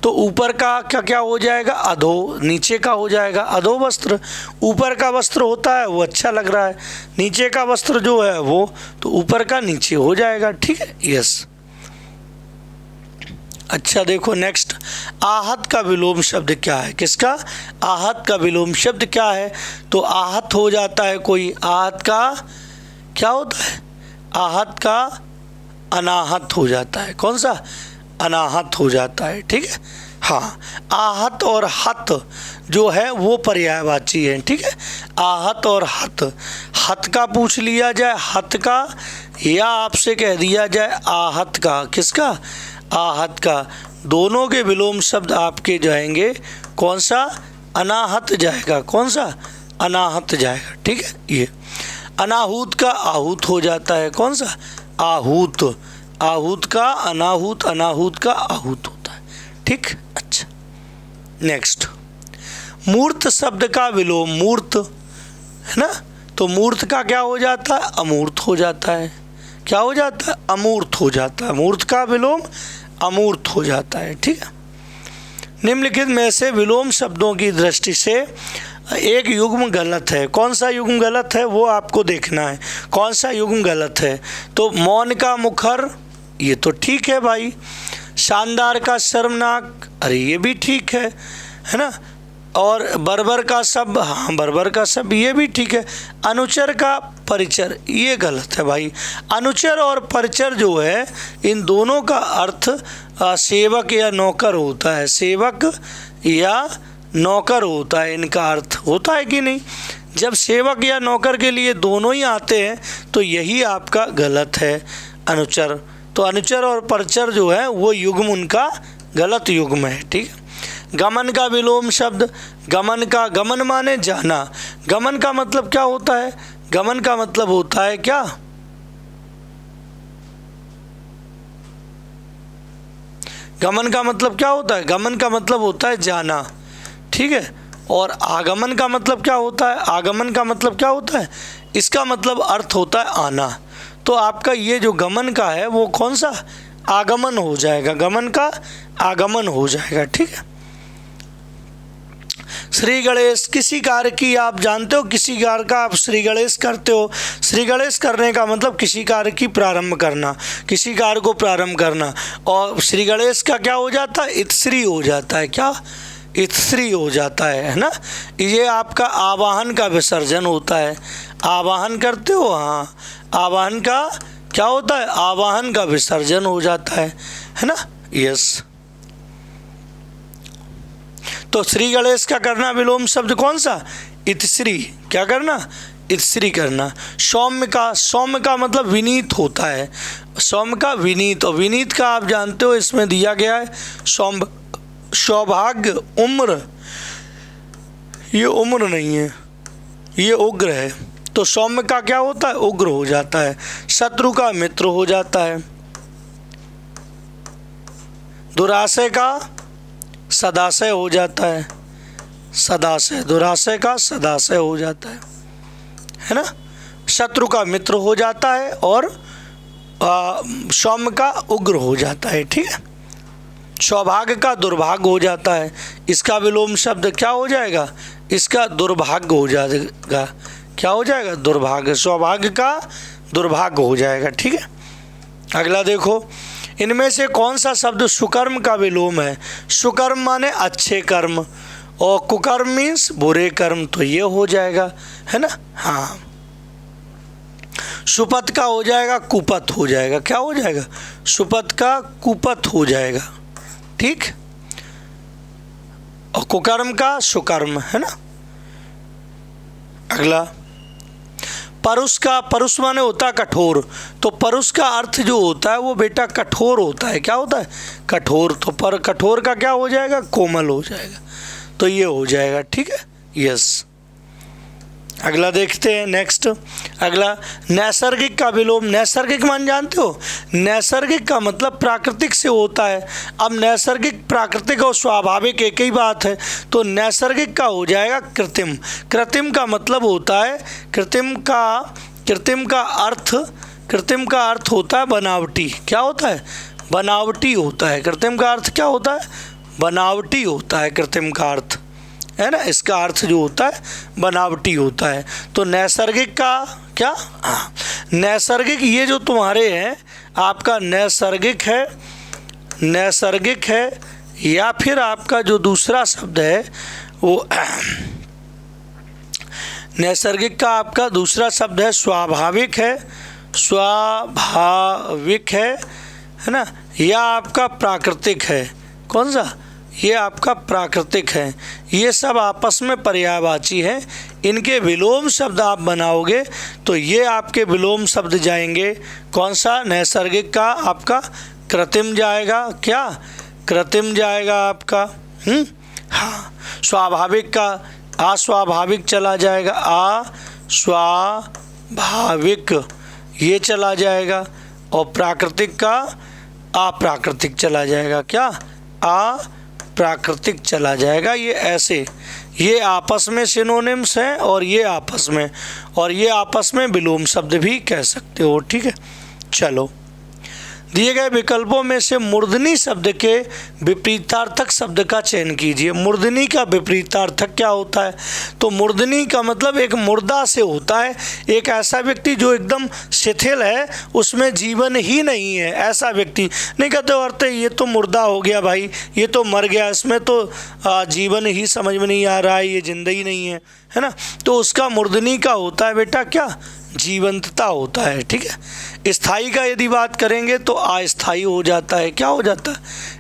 A: तो ऊपर का क्या क्या हो जाएगा? अधो। नीचे का हो जाएगा अधो वस्त्र। ऊपर का वस्त्र होता है वो अच्छा लग रहा है, नीचे का वस्त्र जो है वो तो ऊपर का नीचे हो जाएगा। ठीक है। यस। अच्छा देखो नेक्स्ट, आहत का विलोम शब्द क्या है? किसका? आहत का विलोम शब्द क्या है? तो आहत हो जाता है कोई, आहत का क्या होता है? आहत का अनाहत हो जाता है। कौन सा? अनाहत हो जाता है। ठीक है। हाँ, आहत और हत जो है वो पर्यायवाची है। ठीक है। आहत और हत, हत का पूछ लिया जाए हत का, या आपसे कह दिया जाए आहत का। किसका? आहत का। दोनों के विलोम शब्द आपके जाएंगे कौन सा? अनाहत जाएगा। कौन सा? अनाहत जाएगा। ठीक है। ये अनाहूत का आहूत हो जाता है। कौन सा? आहूत। आहूत का अनाहूत, अनाहूत का आहूत होता है। ठीक। अच्छा नेक्स्ट, मूर्त शब्द का विलोम, मूर्त है ना। तो मूर्त का क्या हो जाता है? अमूर्त हो जाता है। क्या हो जाता है? अमूर्त हो जाता है। मूर्त का विलोम अमूर्त हो जाता है। ठीक है। निम्नलिखित में से विलोम शब्दों की दृष्टि से एक युग्म गलत है। कौन सा युग्म गलत है वो आपको देखना है। कौन सा युग्म गलत है? तो मौन का मुखर, ये तो ठीक है भाई। शानदार का शर्मनाक, अरे ये भी ठीक है ना। और बर्बर का सब, हाँ बर्बर का सब, ये भी ठीक है। अनुचर का परिचर, ये गलत है भाई। अनुचर और परिचर जो है इन दोनों का अर्थ सेवक या नौकर होता है। सेवक या नौकर होता है, इनका अर्थ होता है कि नहीं? जब सेवक या नौकर के लिए दोनों ही आते हैं तो यही आपका गलत है, अनुचर। तो अनुचर और परिचर जो है वो युग्म उनका गलत युग्म है। ठीक है। गमन का विलोम शब्द, गमन का, गमन माने जाना। गमन का मतलब क्या होता है? गमन का मतलब होता है क्या? गमन का मतलब क्या होता है? गमन का मतलब होता है जाना। ठीक है। और आगमन का मतलब क्या होता है? आगमन का मतलब क्या होता है? इसका मतलब अर्थ होता है आना। तो आपका ये जो गमन का है वो कौन सा? आगमन हो जाएगा। गमन का आगमन हो जाएगा। ठीक है। श्री गणेश, किसी कार्य की आप जानते हो, किसी कार्य का आप श्री गणेश करते हो। श्री गणेश करने का मतलब किसी कार्य की प्रारंभ करना, किसी कार्य को प्रारंभ करना। और श्री गणेश का क्या हो जाता है? इतश्री हो जाता है। क्या? इतश्री हो जाता है ना। ये आपका आवाहन का विसर्जन होता है। आवाहन करते हो, हाँ, आवाहन का क्या होता है? आवाहन का विसर्जन हो जाता है ना। यस। तो श्री गणेश का करना विलोम शब्द कौन सा? इतश्री, क्या करना, इतश्री करना। सौम्य का मतलब विनीत होता है, सौम्य का विनीत, और विनीत का आप जानते हो इसमें दिया गया है सौभाग्य, उम्र, ये उम्र नहीं है, ये उग्र है, तो सौम्य का क्या होता है, उग्र हो जाता है। शत्रु का मित्र हो जाता है। दुराशय का सदाशय हो जाता है, सदाशय, दुराशय का सदाशय हो जाता है ना। शत्रु का मित्र हो जाता है और सौम्य का उग्र हो जाता है, ठीक है। सौभाग्य का दुर्भाग्य हो जाता है, इसका विलोम शब्द क्या हो जाएगा, इसका दुर्भाग्य हो जाएगा, क्या हो जाएगा, दुर्भाग्य, सौभाग्य का दुर्भाग्य हो जाएगा, ठीक है। अगला देखो, इनमें से कौन सा शब्द सुकर्म का विलोम है। सुकर्म माने अच्छे कर्म, और कुकर्म मीन्स बुरे कर्म, तो ये हो जाएगा, है ना। हाँ, सुपथ का हो जाएगा कुपथ हो जाएगा, क्या हो जाएगा, सुपथ का कुपथ हो जाएगा, ठीक। और कुकर्म का सुकर्म, है ना। अगला, परुष का, परुष माने होता है कठोर, तो परुष का अर्थ जो होता है वो बेटा कठोर होता है, क्या होता है, कठोर, तो पर कठोर का क्या हो जाएगा, कोमल हो जाएगा, तो ये हो जाएगा, ठीक है, यस। अगला देखते हैं, नेक्स्ट। अगला, नैसर्गिक का विलोम। नैसर्गिक मान जानते हो, नैसर्गिक का मतलब प्राकृतिक से होता है। अब नैसर्गिक, प्राकृतिक और स्वाभाविक एक ही बात है, तो नैसर्गिक का हो जाएगा कृत्रिम। कृत्रिम का मतलब होता है, कृत्रिम का अर्थ होता है बनावटी, क्या होता है, बनावटी होता है। कृत्रिम का अर्थ क्या होता है, बनावटी होता है कृत्रिम का अर्थ, है ना। इसका अर्थ जो होता है बनावटी होता है। तो नैसर्गिक का क्या, नैसर्गिक ये जो तुम्हारे हैं आपका नैसर्गिक है, या फिर आपका जो दूसरा शब्द है वो नैसर्गिक का आपका दूसरा शब्द है स्वाभाविक है ना, या आपका प्राकृतिक है। कौन सा, ये आपका प्राकृतिक है। ये सब आपस में पर्यायवाची हैं, इनके विलोम शब्द आप बनाओगे तो ये आपके विलोम शब्द जाएंगे। कौन सा, नैसर्गिक का आपका कृत्रिम जाएगा, क्या, कृत्रिम जाएगा आपका, हाँ। स्वाभाविक का अस्वाभाविक चला जाएगा, अस्वाभाविक ये चला जाएगा, और प्राकृतिक का अप्राकृतिक चला जाएगा, क्या, अप्राकृतिक चला जाएगा। ये ऐसे, ये आपस में सिनोनिम्स हैं, और ये आपस में विलोम शब्द भी कह सकते हो, ठीक है। चलो, दिए गए विकल्पों में से मूर्धनी शब्द के विपरीतार्थक शब्द का चयन कीजिए। मूर्धनी का विपरीतार्थक क्या होता है, तो मूर्धनी का मतलब एक मुर्दा से होता है, एक ऐसा व्यक्ति जो एकदम शिथिल है, उसमें जीवन ही नहीं है, ऐसा व्यक्ति। नहीं कहते अर्थ ये तो मुर्दा हो गया भाई, ये तो मर गया, इसमें तो जीवन ही समझ में नहीं आ रहा है, ये जिंदगी नहीं है, है ना। तो उसका मूर्धनी का होता है बेटा क्या, जीवंतता होता है, ठीक है। स्थायी का यदि बात करेंगे तो अस्थायी हो जाता है, क्या हो जाता है,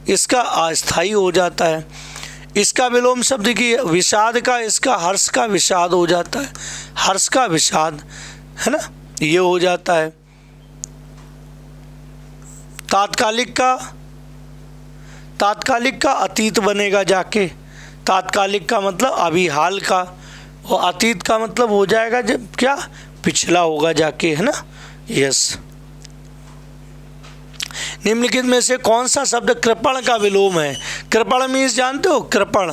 A: इसका अस्थायी हो जाता है। इसका विलोम शब्द की विषाद का, इसका हर्ष का विषाद हो जाता है, हर्ष का विषाद, है ना, ये हो जाता है। तात्कालिक का अतीत बनेगा जाके, तात्कालिक का मतलब अभी हाल का, और अतीत का मतलब हो जाएगा जब क्या, पिछला होगा जाके, है ना, यस। निम्नलिखित में से कौन सा शब्द कृपण का विलोम है। कृपण मीन्स जानते हो, कृपण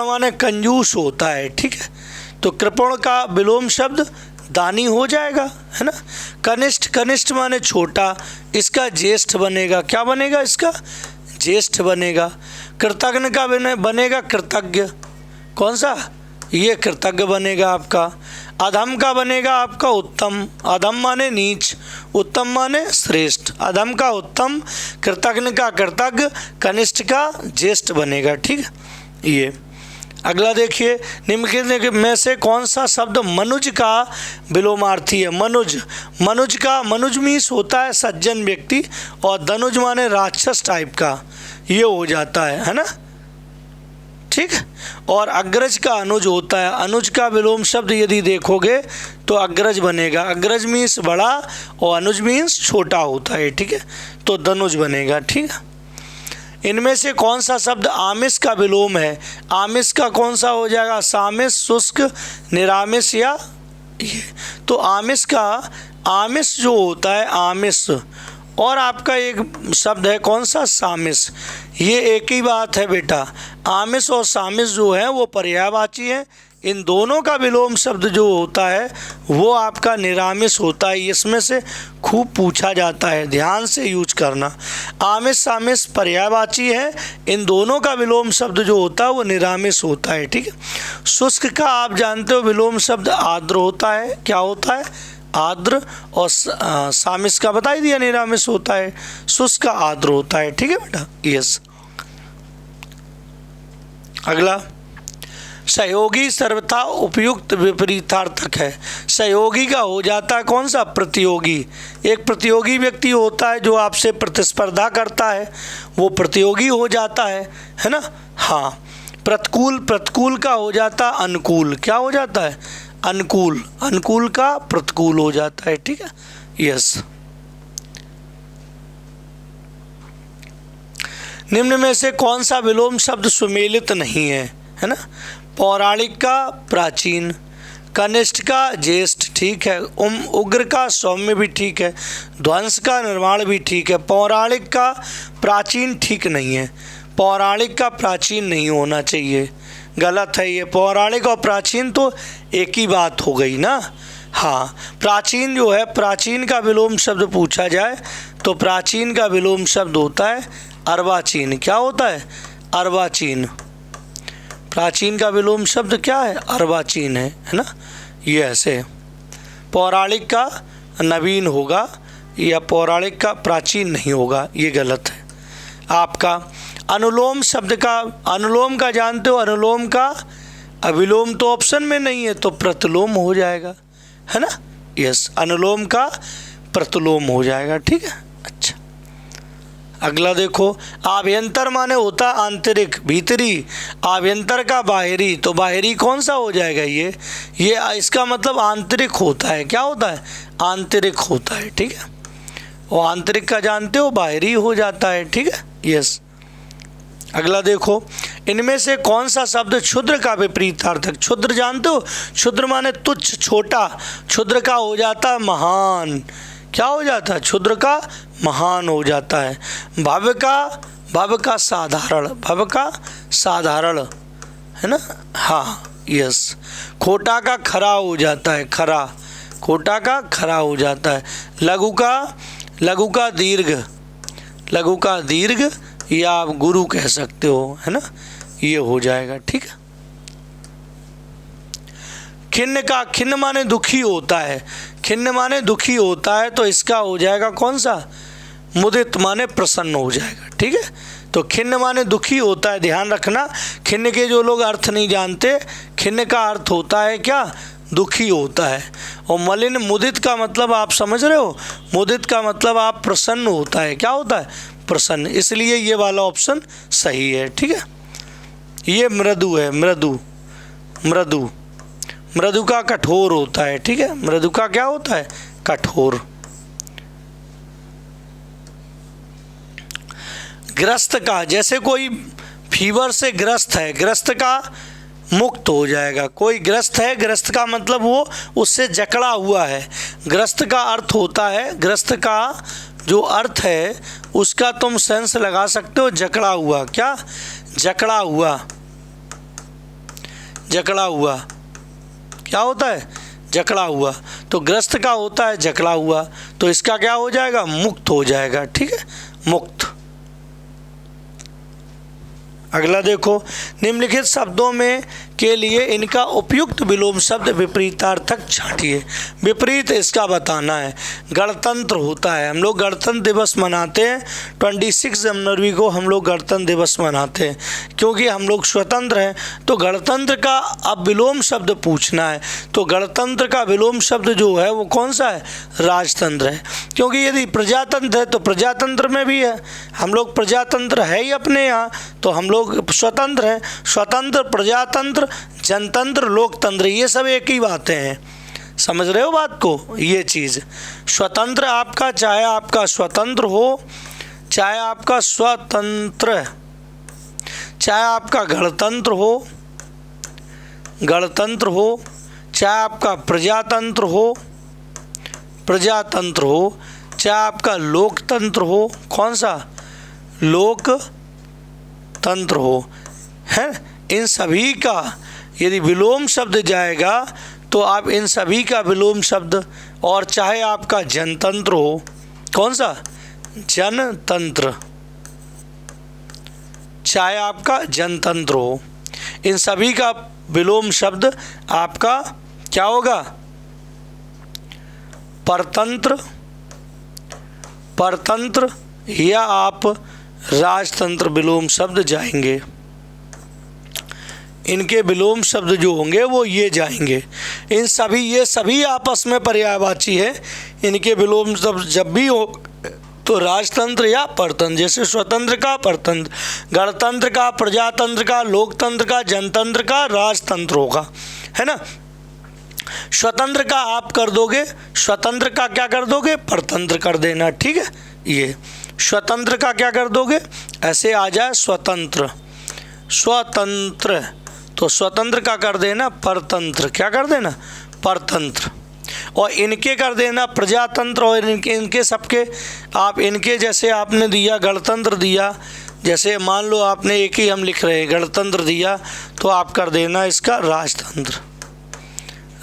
A: माने कंजूस होता है, ठीक है। तो कृपण का विलोम शब्द दानी हो जाएगा, है ना। कनिष्ठ माने छोटा, इसका ज्येष्ठ बनेगा, क्या बनेगा, इसका ज्येष्ठ बनेगा। कृतज्ञ का बनेगा कृतज्ञ, कौन सा, ये कृतज्ञ बनेगा आपका। अधम का बनेगा आपका उत्तम, अधम माने नीच, उत्तम माने श्रेष्ठ, अधम का उत्तम, कृतज्ञ का कृतज्ञ, कनिष्ठ का ज्येष्ठ बनेगा, ठीक है। ये अगला देखिए, निम्नलिखित में से कौन सा शब्द मनुज का विलोमार्थी है। मनुज मीन्स होता है सज्जन व्यक्ति, और धनुज माने राक्षस टाइप का, ये हो जाता है ना। ठीक। और अग्रज का अनुज होता है, अनुज का विलोम शब्द यदि देखोगे तो अग्रज बनेगा। अग्रज मीन्स बड़ा और अनुज मीन्स छोटा होता है, ठीक है, तो धनुज बनेगा, ठीक है। इनमें से कौन सा शब्द आमिष का विलोम है? आमिष का कौन सा हो जाएगा? सामिष, शुष्क, निरामिष या ये। तो आमिष का, आमिष जो होता है आमिष, और आपका एक शब्द है कौन सा? सामिष। ये एक ही बात है बेटा। आमिष और सामिष जो है वो पर्यायवाची हैं। इन दोनों का विलोम शब्द जो होता है वो आपका निरामिष होता है। इसमें से खूब पूछा जाता है, ध्यान से यूज करना। आमिष सामिष पर्यायवाची है, इन दोनों का विलोम शब्द जो होता है वो निरामिष होता है, ठीक है। शुष्क का आप जानते हो विलोम शब्द आर्द्र होता है। क्या होता है? आर्द्र। और सामिष का बता ही दिया निरामिष होता है, शुष्क का आर्द्र होता है, ठीक है बेटा, यस। अगला, सहयोगी सर्वथा उपयुक्त विपरीतार्थक है। सहयोगी का हो जाता है कौन सा? प्रतियोगी। एक प्रतियोगी व्यक्ति होता है जो आपसे प्रतिस्पर्धा करता है, वो प्रतियोगी हो जाता है ना। हाँ। प्रतिकूल, प्रतिकूल का हो जाता अनुकूल। क्या हो जाता है? अनुकूल। अनुकूल का प्रतिकूल हो जाता है, ठीक है, यस। निम्न में से कौन सा विलोम शब्द सुमेलित नहीं है ना? पौराणिक का प्राचीन, कनिष्ठ का ज्येष्ठ, ठीक है, उग्र का सौम्य भी ठीक है, ध्वंस का निर्माण भी ठीक है। पौराणिक का प्राचीन ठीक नहीं है, पौराणिक का प्राचीन नहीं होना चाहिए, गलत है ये। पौराणिक और प्राचीन तो एक ही बात हो गई ना। हाँ, प्राचीन जो है, प्राचीन का विलोम शब्द पूछा जाए तो प्राचीन का विलोम शब्द होता है अर्वाचीन। क्या होता है? अर्वाचीन। प्राचीन का विलोम शब्द क्या है? अर्वाचीन है ना, ये ऐसे। पौराणिक का नवीन होगा या पौराणिक का प्राचीन नहीं होगा, ये गलत है आपका। अनुलोम शब्द का, अनुलोम का जानते हो? अनुलोम का अविलोम तो ऑप्शन में नहीं है, तो प्रतिलोम हो जाएगा, है ना, यस। अनुलोम का प्रतिलोम हो जाएगा, ठीक है, अच्छा। अगला देखो, आभ्यंतर माने होता आंतरिक, भीतरी। आभ्यंतर का बाहरी, तो बाहरी कौन सा हो जाएगा? ये इसका मतलब आंतरिक होता है। क्या होता है? आंतरिक होता है, ठीक है। और आंतरिक का जानते हो? बाहरी हो जाता है, ठीक है, यस। अगला देखो, इनमें से कौन सा शब्द क्षुद्र का विपरीतार्थक? क्षुद्र जानते हो? क्षुद्र माने तुच्छ, छोटा। क्षुद्र का हो जाता है महान। क्या हो जाता है? क्षुद्र का महान हो जाता है। भव्य का, भव्य का साधारण, भव्य का साधारण, है ना, हाँ, यस। खोटा का खरा हो जाता है, खरा। खोटा का खरा हो जाता है। लघु का, लघु का दीर्घ, लघु का दीर्घ, या आप गुरु कह सकते हो, है ना, ये हो जाएगा, ठीक है। खिन्न का, खिन्न माने दुखी होता है, खिन्न माने दुखी होता है, तो इसका हो जाएगा कौन सा? मुदित माने प्रसन्न हो जाएगा, ठीक है। तो खिन्न माने दुखी होता है, ध्यान रखना। खिन्न के जो लोग अर्थ नहीं जानते, खिन्न का अर्थ होता है क्या? दुखी होता है। और मलिन, मुदित का मतलब आप समझ रहे हो? मुदित का मतलब आप प्रसन्न होता है। क्या होता है? प्रसन्न। इसलिए ये वाला ऑप्शन सही है, ठीक है। ये मृदु है, मृदु, मृदु। मृदु का कठोर होता है, ठीक है। मृदु का क्या होता है? कठोर। ग्रस्त का, जैसे कोई फीवर से ग्रस्त है, ग्रस्त का मुक्त हो जाएगा। कोई ग्रस्त है, ग्रस्त का मतलब वो उससे जकड़ा हुआ है। ग्रस्त का अर्थ होता है, ग्रस्त का जो अर्थ है उसका तुम सेंस लगा सकते हो जकड़ा हुआ। क्या? जकड़ा हुआ, जकड़ा हुआ। क्या होता है? जकड़ा हुआ। तो ग्रस्त का होता है जकड़ा हुआ, तो इसका क्या हो जाएगा? मुक्त हो जाएगा, ठीक है, मुक्त। अगला देखो, निम्नलिखित शब्दों में के लिए इनका उपयुक्त विलोम शब्द विपरीतार्थक छांटिए। विपरीत इसका बताना है। गणतंत्र होता है, हम लोग गणतंत्र दिवस मनाते हैं, 26 जनवरी को हम लोग गणतंत्र दिवस मनाते हैं क्योंकि हम लोग स्वतंत्र हैं। तो गणतंत्र का अब विलोम शब्द पूछना है, तो गणतंत्र का विलोम शब्द जो है वो कौन सा है? राजतंत्र है। क्योंकि यदि प्रजातंत्र है तो प्रजातंत्र में भी है, हम लोग प्रजातंत्र है ही अपने यहाँ, तो हम लोग स्वतंत्र हैं। स्वतंत्र, प्रजातंत्र, जनतंत्र, लोकतंत्र, ये सब एक ही बातें हैं। समझ रहे हो बात को? ये चीज़ स्वतंत्र आपका, चाहे आपका स्वतंत्र हो, चाहे आपका स्वतंत्र, चाहे आपका गणतंत्र हो, गणतंत्र हो, चाहे आपका प्रजातंत्र हो, प्रजातंत्र हो, चाहे आपका लोकतंत्र हो, कौन सा? लोकतंत्र हो, है। इन सभी का यदि विलोम शब्द जाएगा तो आप इन सभी का विलोम शब्द, और चाहे आपका जनतंत्र हो, कौन सा? जनतंत्र, चाहे आपका जनतंत्र हो, इन सभी का विलोम शब्द आपका क्या होगा? परतंत्र, परतंत्र, या आप राजतंत्र विलोम शब्द जाएंगे। इनके विलोम शब्द जो होंगे वो ये जाएंगे। इन सभी, ये सभी आपस में पर्यायवाची है। इनके विलोम शब्द जब भी हो तो राजतंत्र या परतंत्र, जैसे स्वतंत्र का परतंत्र, गणतंत्र का, प्रजातंत्र का, लोकतंत्र का, जनतंत्र का, राजतंत्र होगा, है ना। स्वतंत्र का आप कर दोगे, स्वतंत्र का क्या कर दोगे? परतंत्र कर देना, ठीक है। ये स्वतंत्र का क्या कर दोगे? ऐसे आ जाए स्वतंत्र, स्वतंत्र, तो स्वतंत्र का कर देना परतंत्र, क्या कर देना? परतंत्र। और इनके कर देना प्रजातंत्र, और इनके सबके आप इनके जैसे आपने दिया गणतंत्र दिया, जैसे मान लो आपने एक ही हम लिख रहे हैं गणतंत्र दिया, तो आप कर देना इसका राजतंत्र,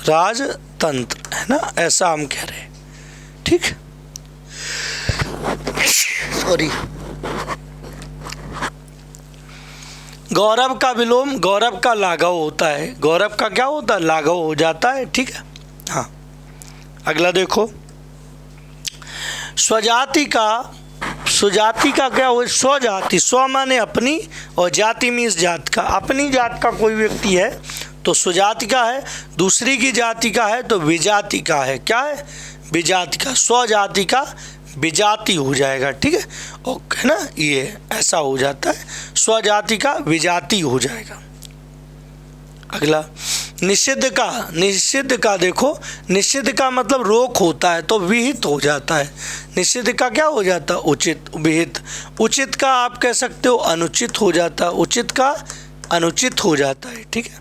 A: राजतंत्र, है ना, ऐसा हम कह रहे हैं, ठीक। सॉरी। गौरव का विलोम, गौरव का लाघव होता है। गौरव का क्या होता है? लाघव हो जाता है, ठीक है। हाँ, अगला देखो, स्वजाति का, स्वजाति का क्या हो? स्वजाति, स्व माने अपनी, और जाति मीन्स जात का। अपनी जात का कोई व्यक्ति है तो स्वजाति का है, दूसरी की जाति का है तो विजाति का है। क्या है? विजाति का। स्वजाति का विजाति हो जाएगा, ठीक है, ओके ना, ये ऐसा हो जाता है, स्वजाति का विजाति हो जाएगा। अगला, निषिद्ध का, निषिद्ध का देखो, निषिद्ध का मतलब रोक होता है तो विहित हो जाता है। निषिद्ध का क्या हो जाता है? उचित, विहित। उचित का आप कह सकते हो अनुचित हो जाता है, उचित का अनुचित हो जाता है, ठीक है,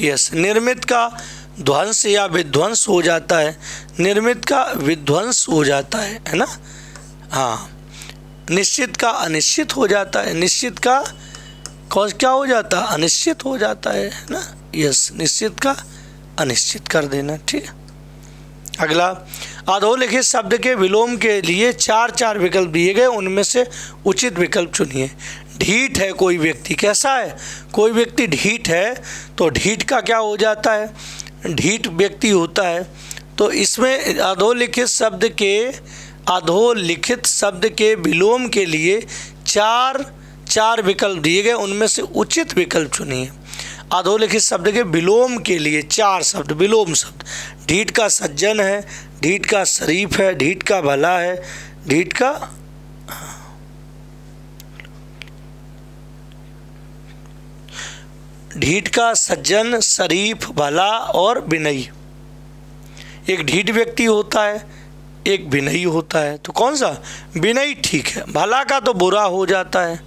A: यस। निर्मित का ध्वंस या विध्वंस हो जाता है, निर्मित का विध्वंस हो जाता है ना। हाँ, निश्चित का अनिश्चित हो जाता है, निश्चित का कौन क्या हो जाता है? अनिश्चित हो जाता है ना, यस, निश्चित का अनिश्चित कर देना, ठीक है। अगला, अधोलिखित शब्द के विलोम के लिए 4 विकल्प दिए गए, उनमें से उचित विकल्प चुनिए। ढीठ है कोई व्यक्ति, कैसा है? कोई व्यक्ति ढीठ है तो ढीठ का क्या हो जाता है? ढीठ व्यक्ति होता है, तो इसमें अधोलिखित शब्द के विलोम के लिए 4 विकल्प दिए गए, उनमें से उचित विकल्प चुनिए। अधोलिखित शब्द के विलोम के लिए 4 शब्द, विलोम शब्द। ढीठ का सज्जन है, ढीठ का शरीफ है, ढीठ का भला है, ढीठ का ढीठ का सज्जन, शरीफ, भला और विनयी। एक ढीठ व्यक्ति होता है, एक विनयी होता है, तो कौन सा? विनयी ठीक है। भला का तो बुरा हो जाता है,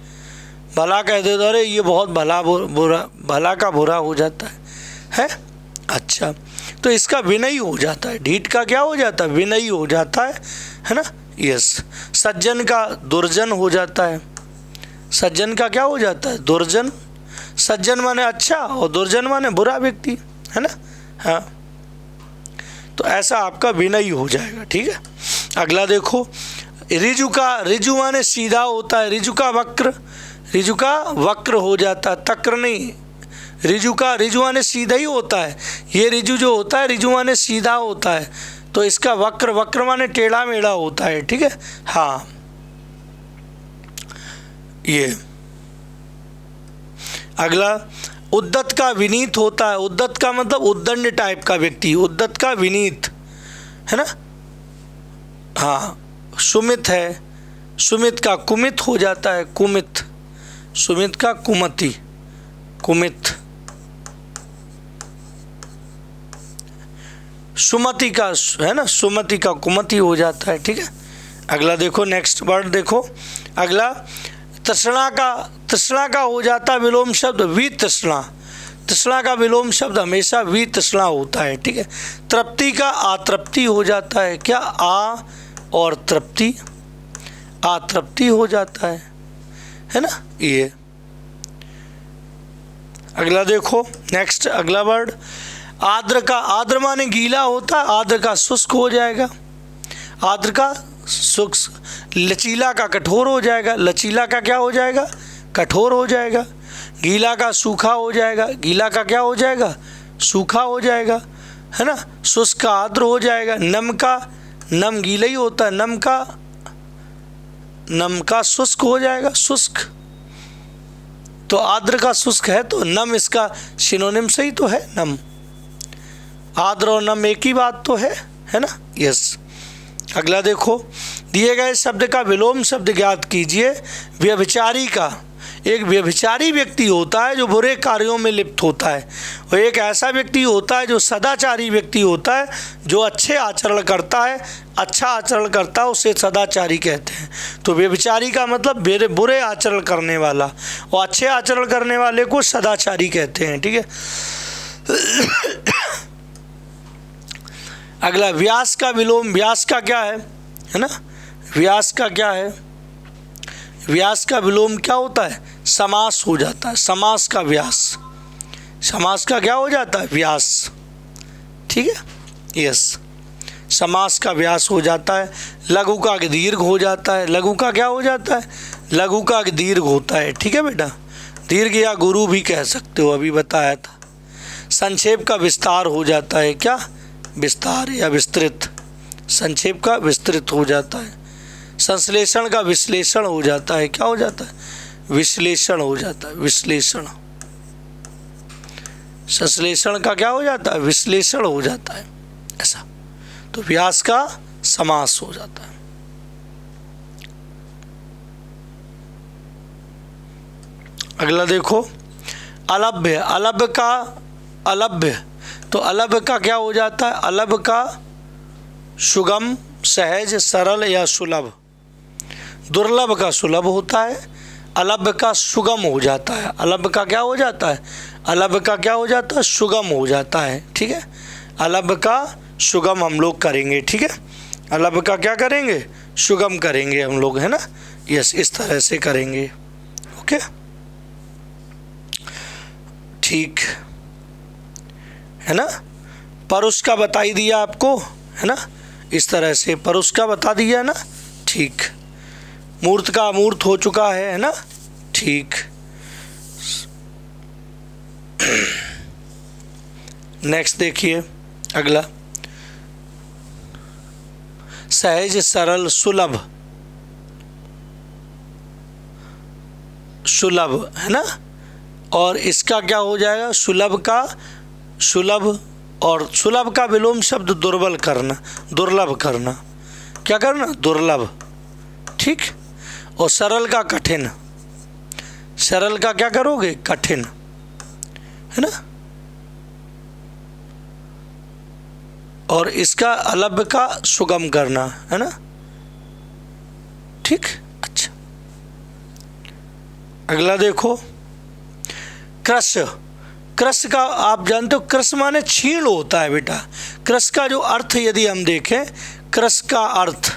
A: भला कह दे, अरे ये बहुत भला, बुरा, भला का बुरा हो जाता है? अच्छा, तो इसका विनयी हो जाता है। ढीठ का क्या हो जाता है? विनयी हो जाता है ना, यस। सज्जन का दुर्जन हो जाता है, सज्जन का क्या हो जाता है? दुर्जन। सज्जन माने अच्छा और दुर्जन माने बुरा व्यक्ति, है ना। हाँ, तो ऐसा आपका विनयी हो जाएगा, ठीक है। अगला देखो, रिजु का, रिजु माने सीधा होता है, रिजु का वक्र, रिजु का वक्र हो जाता है, तक्र नहीं, रिजु का रिजु माने सीधा ही होता है, ये रिजु जो होता है रिजु माने सीधा होता है, तो इसका वक्र, वक्र माने टेढ़ा मेढ़ा होता है, ठीक है। हाँ, ये अगला उद्दत का विनीत होता है। उद्दत का मतलब उद्दंड टाइप का व्यक्ति, उद्दत का विनीत, है ना। हाँ, सुमित है, सुमित का कुमित हो जाता है, कुमित, सुमित का कुमति, कुमित। सुमति का है ना, सुमति का कुमति हो जाता है, ठीक है। अगला देखो, नेक्स्ट वर्ड देखो, अगला तृष्णा का हो जाता है विलोम शब्द वितृष्णा। तृष्णा का विलोम शब्द हमेशा वितृष्णा होता है, ठीक है। तृप्ति का आतृप्ति हो जाता है, क्या आ और तृप्ति, आतृप्ति हो जाता है ना, ये। अगला देखो, नेक्स्ट अगला वर्ड आर्द्र का, आर्द्र माने गीला होता है, आर्द्र का शुष्क हो जाएगा, आर्द्र का शुष्क। लचीला का कठोर हो जाएगा, लचीला का क्या हो जाएगा, कठोर हो जाएगा। गीला का सूखा हो जाएगा, गीला का क्या हो जाएगा, सूखा हो जाएगा, है ना। शुष्क का आर्द्र हो जाएगा। नम का, नम गीला ही होता है, नम का शुष्क हो जाएगा, शुष्क। तो आर्द्र का शुष्क है तो नम इसका सिनोनिम से ही तो है, नम। आर्द्र और नम एक ही बात तो है ना, यस। अगला देखो, दिए गए शब्द का विलोम शब्द ज्ञात कीजिए। व्यभिचारी का, एक व्यभिचारी व्यक्ति होता है जो बुरे कार्यों में लिप्त होता है, और एक ऐसा व्यक्ति होता है जो सदाचारी व्यक्ति होता है, जो अच्छे आचरण करता है, अच्छा आचरण करता है, उसे सदाचारी कहते हैं। तो व्यभिचारी का मतलब बुरे आचरण करने वाला, और अच्छे आचरण करने वाले को सदाचारी कहते हैं, ठीक है। अगला व्यास का विलोम, व्यास का क्या है ना, व्यास का क्या है, व्यास का विलोम क्या होता है, समास हो जाता है, समास का व्यास, समास का क्या हो जाता है, व्यास, ठीक है, यस। समास का व्यास हो जाता है। लघु का दीर्घ हो जाता है, लघु का क्या हो जाता है, लघु का दीर्घ होता है, ठीक है बेटा। दीर्घ या गुरु भी कह सकते हो, अभी बताया था। संक्षेप का विस्तार हो जाता है, क्या, विस्तार या विस्तृत, संक्षेप का विस्तृत हो जाता है। संश्लेषण का विश्लेषण हो जाता है, क्या हो जाता है, विश्लेषण हो जाता है, विश्लेषण। संश्लेषण का क्या हो जाता है, विश्लेषण हो जाता है, ऐसा। तो व्यास का समास हो जाता है। अगला देखो, अलभ्य, अलभ्य का, अलभ्य, तो अलभ्य का क्या हो जाता है, अलभ्य का सुगम, सहज, सरल या सुलभ। दुर्लभ का सुलभ होता है, अलभ्य का सुगम हो जाता है। अलभ्य का क्या हो जाता है, अलभ्य का क्या हो जाता है, सुगम हो जाता है, ठीक है। अलभ्य का सुगम हम लोग करेंगे, ठीक है। अलभ्य का क्या करेंगे, सुगम करेंगे हम लोग, है ना, यस, इस तरह से करेंगे, ओके, ठीक है ना। परुष का बता ही दिया आपको, है ना, इस तरह से परुष का बता दिया ना, ठीक। मूर्त का अमूर्त हो चुका है ना, ठीक। नेक्स्ट देखिए अगला, सहज, सरल, सुलभ, सुलभ, है ना। और इसका क्या हो जाएगा, सुलभ का, सुलभ, और सुलभ का विलोम शब्द दुर्बल करना, दुर्लभ करना, क्या करना, दुर्लभ, ठीक। और सरल का कठिन, सरल का क्या करोगे, कठिन, है ना। और इसका अलभ्य का सुगम करना, है ना, ठीक, अच्छा। अगला देखो, क्रश, क्रश का आप जानते हो, क्रश माने क्षीण होता है बेटा। क्रश का जो अर्थ यदि हम देखें, क्रश का अर्थ,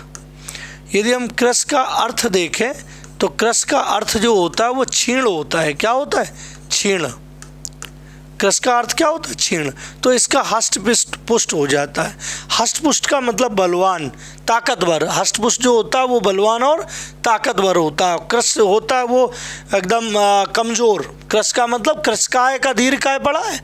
A: यदि हम क्रश का अर्थ देखें तो क्रश का अर्थ जो होता है वो क्षीण होता है, क्या होता है, क्षीण। क्रस का अर्थ क्या होता है? क्षीण। तो इसका हष्ट पुष्ट हो जाता है। हष्ट पुष्ट का मतलब बलवान, ताकतवर। हष्ट पुष्ट जो होता है वो बलवान और ताकतवर होता है। क्रस होता है वो एकदम कमज़ोर। क्रस का मतलब क्रसकाय का दीर्घकाय पड़ा है,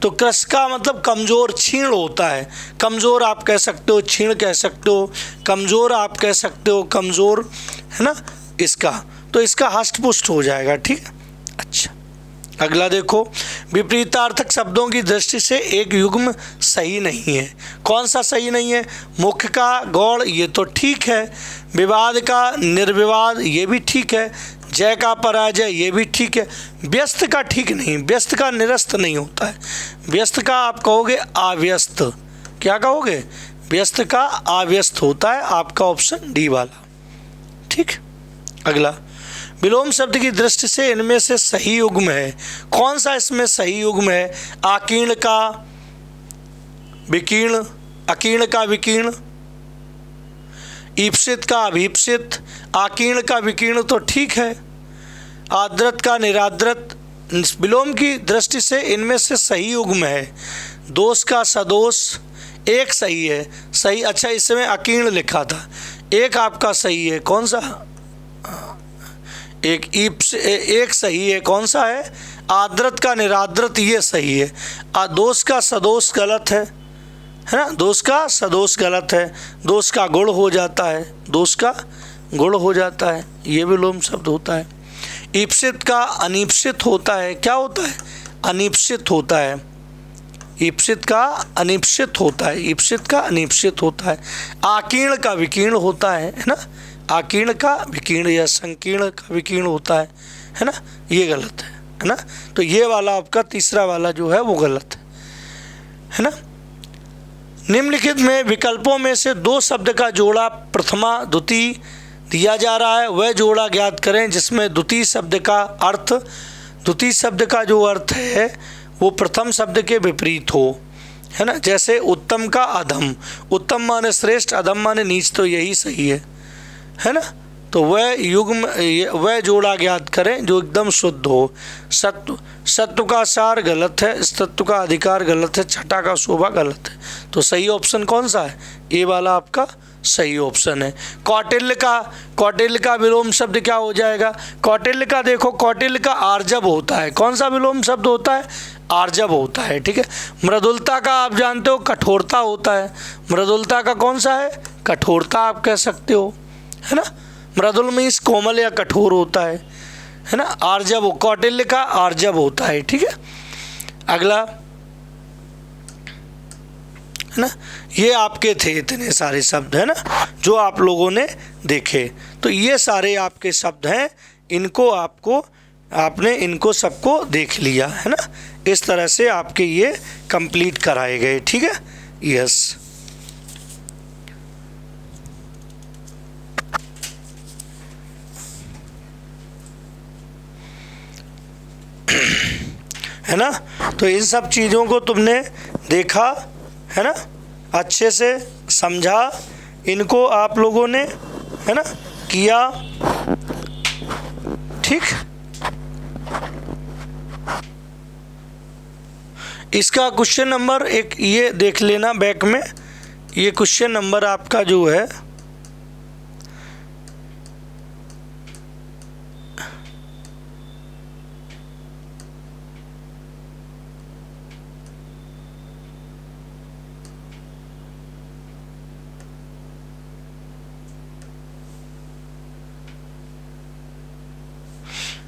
A: तो क्रस का मतलब कमज़ोर, क्षीण होता है। कमज़ोर आप कह सकते हो, क्षीण कह सकते हो, कमज़ोर आप कह सकते हो, कमज़ोर, है ना इसका। तो इसका हष्ट पुष्ट हो जाएगा, ठीक है। अच्छा, अगला देखो, विपरीतार्थक शब्दों की दृष्टि से एक युग्म सही नहीं है। कौन सा सही नहीं है? मुख्य का गौड़, ये तो ठीक है। विवाद का निर्विवाद, ये भी ठीक है। जय का पराजय, ये भी ठीक है। व्यस्त का ठीक नहीं, व्यस्त का निरस्त नहीं होता है। व्यस्त का आप कहोगे अव्यस्त। क्या कहोगे? व्यस्त का अव्यस्त होता है। आपका ऑप्शन डी वाला, ठीक। अगला, विलोम शब्द की दृष्टि से इनमें से सही युग्म है। कौन सा इसमें सही युग्म है? आकीर्ण का विकीर्ण, अकीर्ण का विकीर्ण, ईप्सित का अभीप्सित, आकीर्ण का विकीर्ण तो ठीक है। आद्रत का निराद्रत। विलोम की दृष्टि से इनमें से सही युग्म है। दोष का सदोष, एक सही है। सही, अच्छा इसमें अकीर्ण लिखा था, एक आपका सही है। कौन सा? एक सही है। कौन सा है? आद्रत का निराद्रत, ये सही है। दोष का सदोष गलत है ना। दोष का सदोष गलत है। दोष का गुण हो जाता है, दोष का गुण हो जाता है, ये विलोम शब्द होता है। ईप्सित का अनीप्सित होता है। क्या होता है? अनीप्सित होता है। ईप्सित का अनीप्सित होता है, ईप्सित का अनीप्सित होता है। आकीर्ण का विकीर्ण होता है ना। आकीर्ण का विकीर्ण या संकीर्ण का विकीर्ण होता है ना। ये गलत है ना। तो ये वाला आपका तीसरा वाला जो है वो गलत है ना। निम्नलिखित में विकल्पों में से दो शब्द का जोड़ा प्रथमा द्वितीय दिया जा रहा है, वह जोड़ा ज्ञात करें जिसमें द्वितीय शब्द का अर्थ, द्वितीय शब्द का जो अर्थ है वो प्रथम शब्द के विपरीत हो, है ना। जैसे उत्तम का अधम, उत्तम माने श्रेष्ठ, अधम माने नीच, तो यही सही है ना। तो वह युग्म, वह जोड़ा ज्ञात करें जो एकदम शुद्ध हो। सत्व का सार गलत है, तत्व का अधिकार गलत है, छठा का शोभा गलत है। तो सही ऑप्शन कौन सा है? ये वाला आपका सही ऑप्शन है। कौटिल्य का विलोम शब्द क्या हो जाएगा? कौटिल्य का देखो, कौटिल्य का आर्जव होता है। कौन सा विलोम शब्द होता है? आर्जव होता है, ठीक है। मृदुलता का आप जानते हो कठोरता होता है। मृदुलता का कौन सा है? कठोरता आप कह सकते हो, है ना। मृदुल मीन्स कोमल या कठोर होता है ना। आर्जव, कौटिल्य का आर्जव होता है, ठीक है। अगला, है ना। ये आपके थे इतने सारे शब्द, है ना, जो आप लोगों ने देखे। तो ये सारे आपके शब्द हैं, इनको आपने इनको सबको देख लिया, है ना। इस तरह से आपके ये कंप्लीट कराए गए, ठीक है। यस, है ना। तो इन सब चीज़ों को तुमने देखा, है ना, अच्छे से समझा, इनको आप लोगों ने, है ना, किया, ठीक। इसका क्वेश्चन नंबर एक ये देख लेना बैक में, ये क्वेश्चन नंबर आपका जो है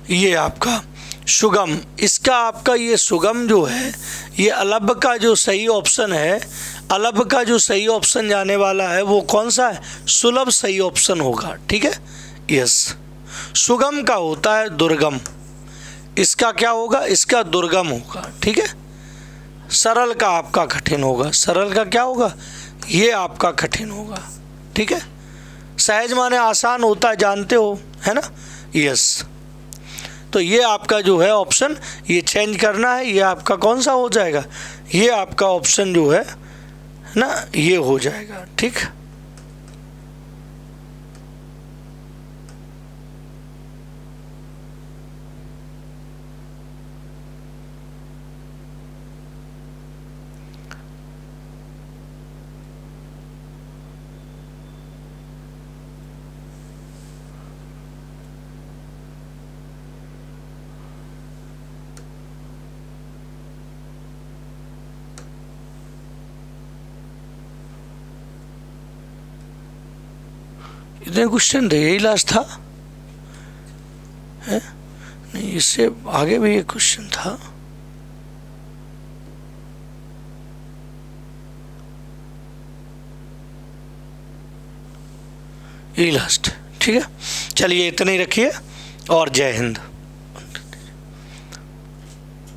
A: ये आपका सुगम, इसका आपका ये सुगम जो है, ये अलभ का जो सही ऑप्शन है, अलभ का जो सही ऑप्शन जाने वाला है वो कौन सा है? सुलभ सही ऑप्शन होगा, ठीक है। यस, सुगम का होता है दुर्गम, इसका क्या होगा? इसका दुर्गम होगा, ठीक है। सरल का आपका कठिन होगा, सरल का क्या होगा? ये आपका कठिन होगा, ठीक है। सहज माने आसान होता है, जानते हो, है ना। यस, तो ये आपका जो है ऑप्शन, ये चेंज करना है, ये आपका कौन सा हो जाएगा? ये आपका ऑप्शन जो है ना, ये हो जाएगा, ठीक। इतने क्वेश्चन थे, यही लास्ट था है? नहीं, इससे आगे भी एक क्वेश्चन था। यही लास्ट। ठीक है, चलिए इतना ही रखिए और जय हिंद।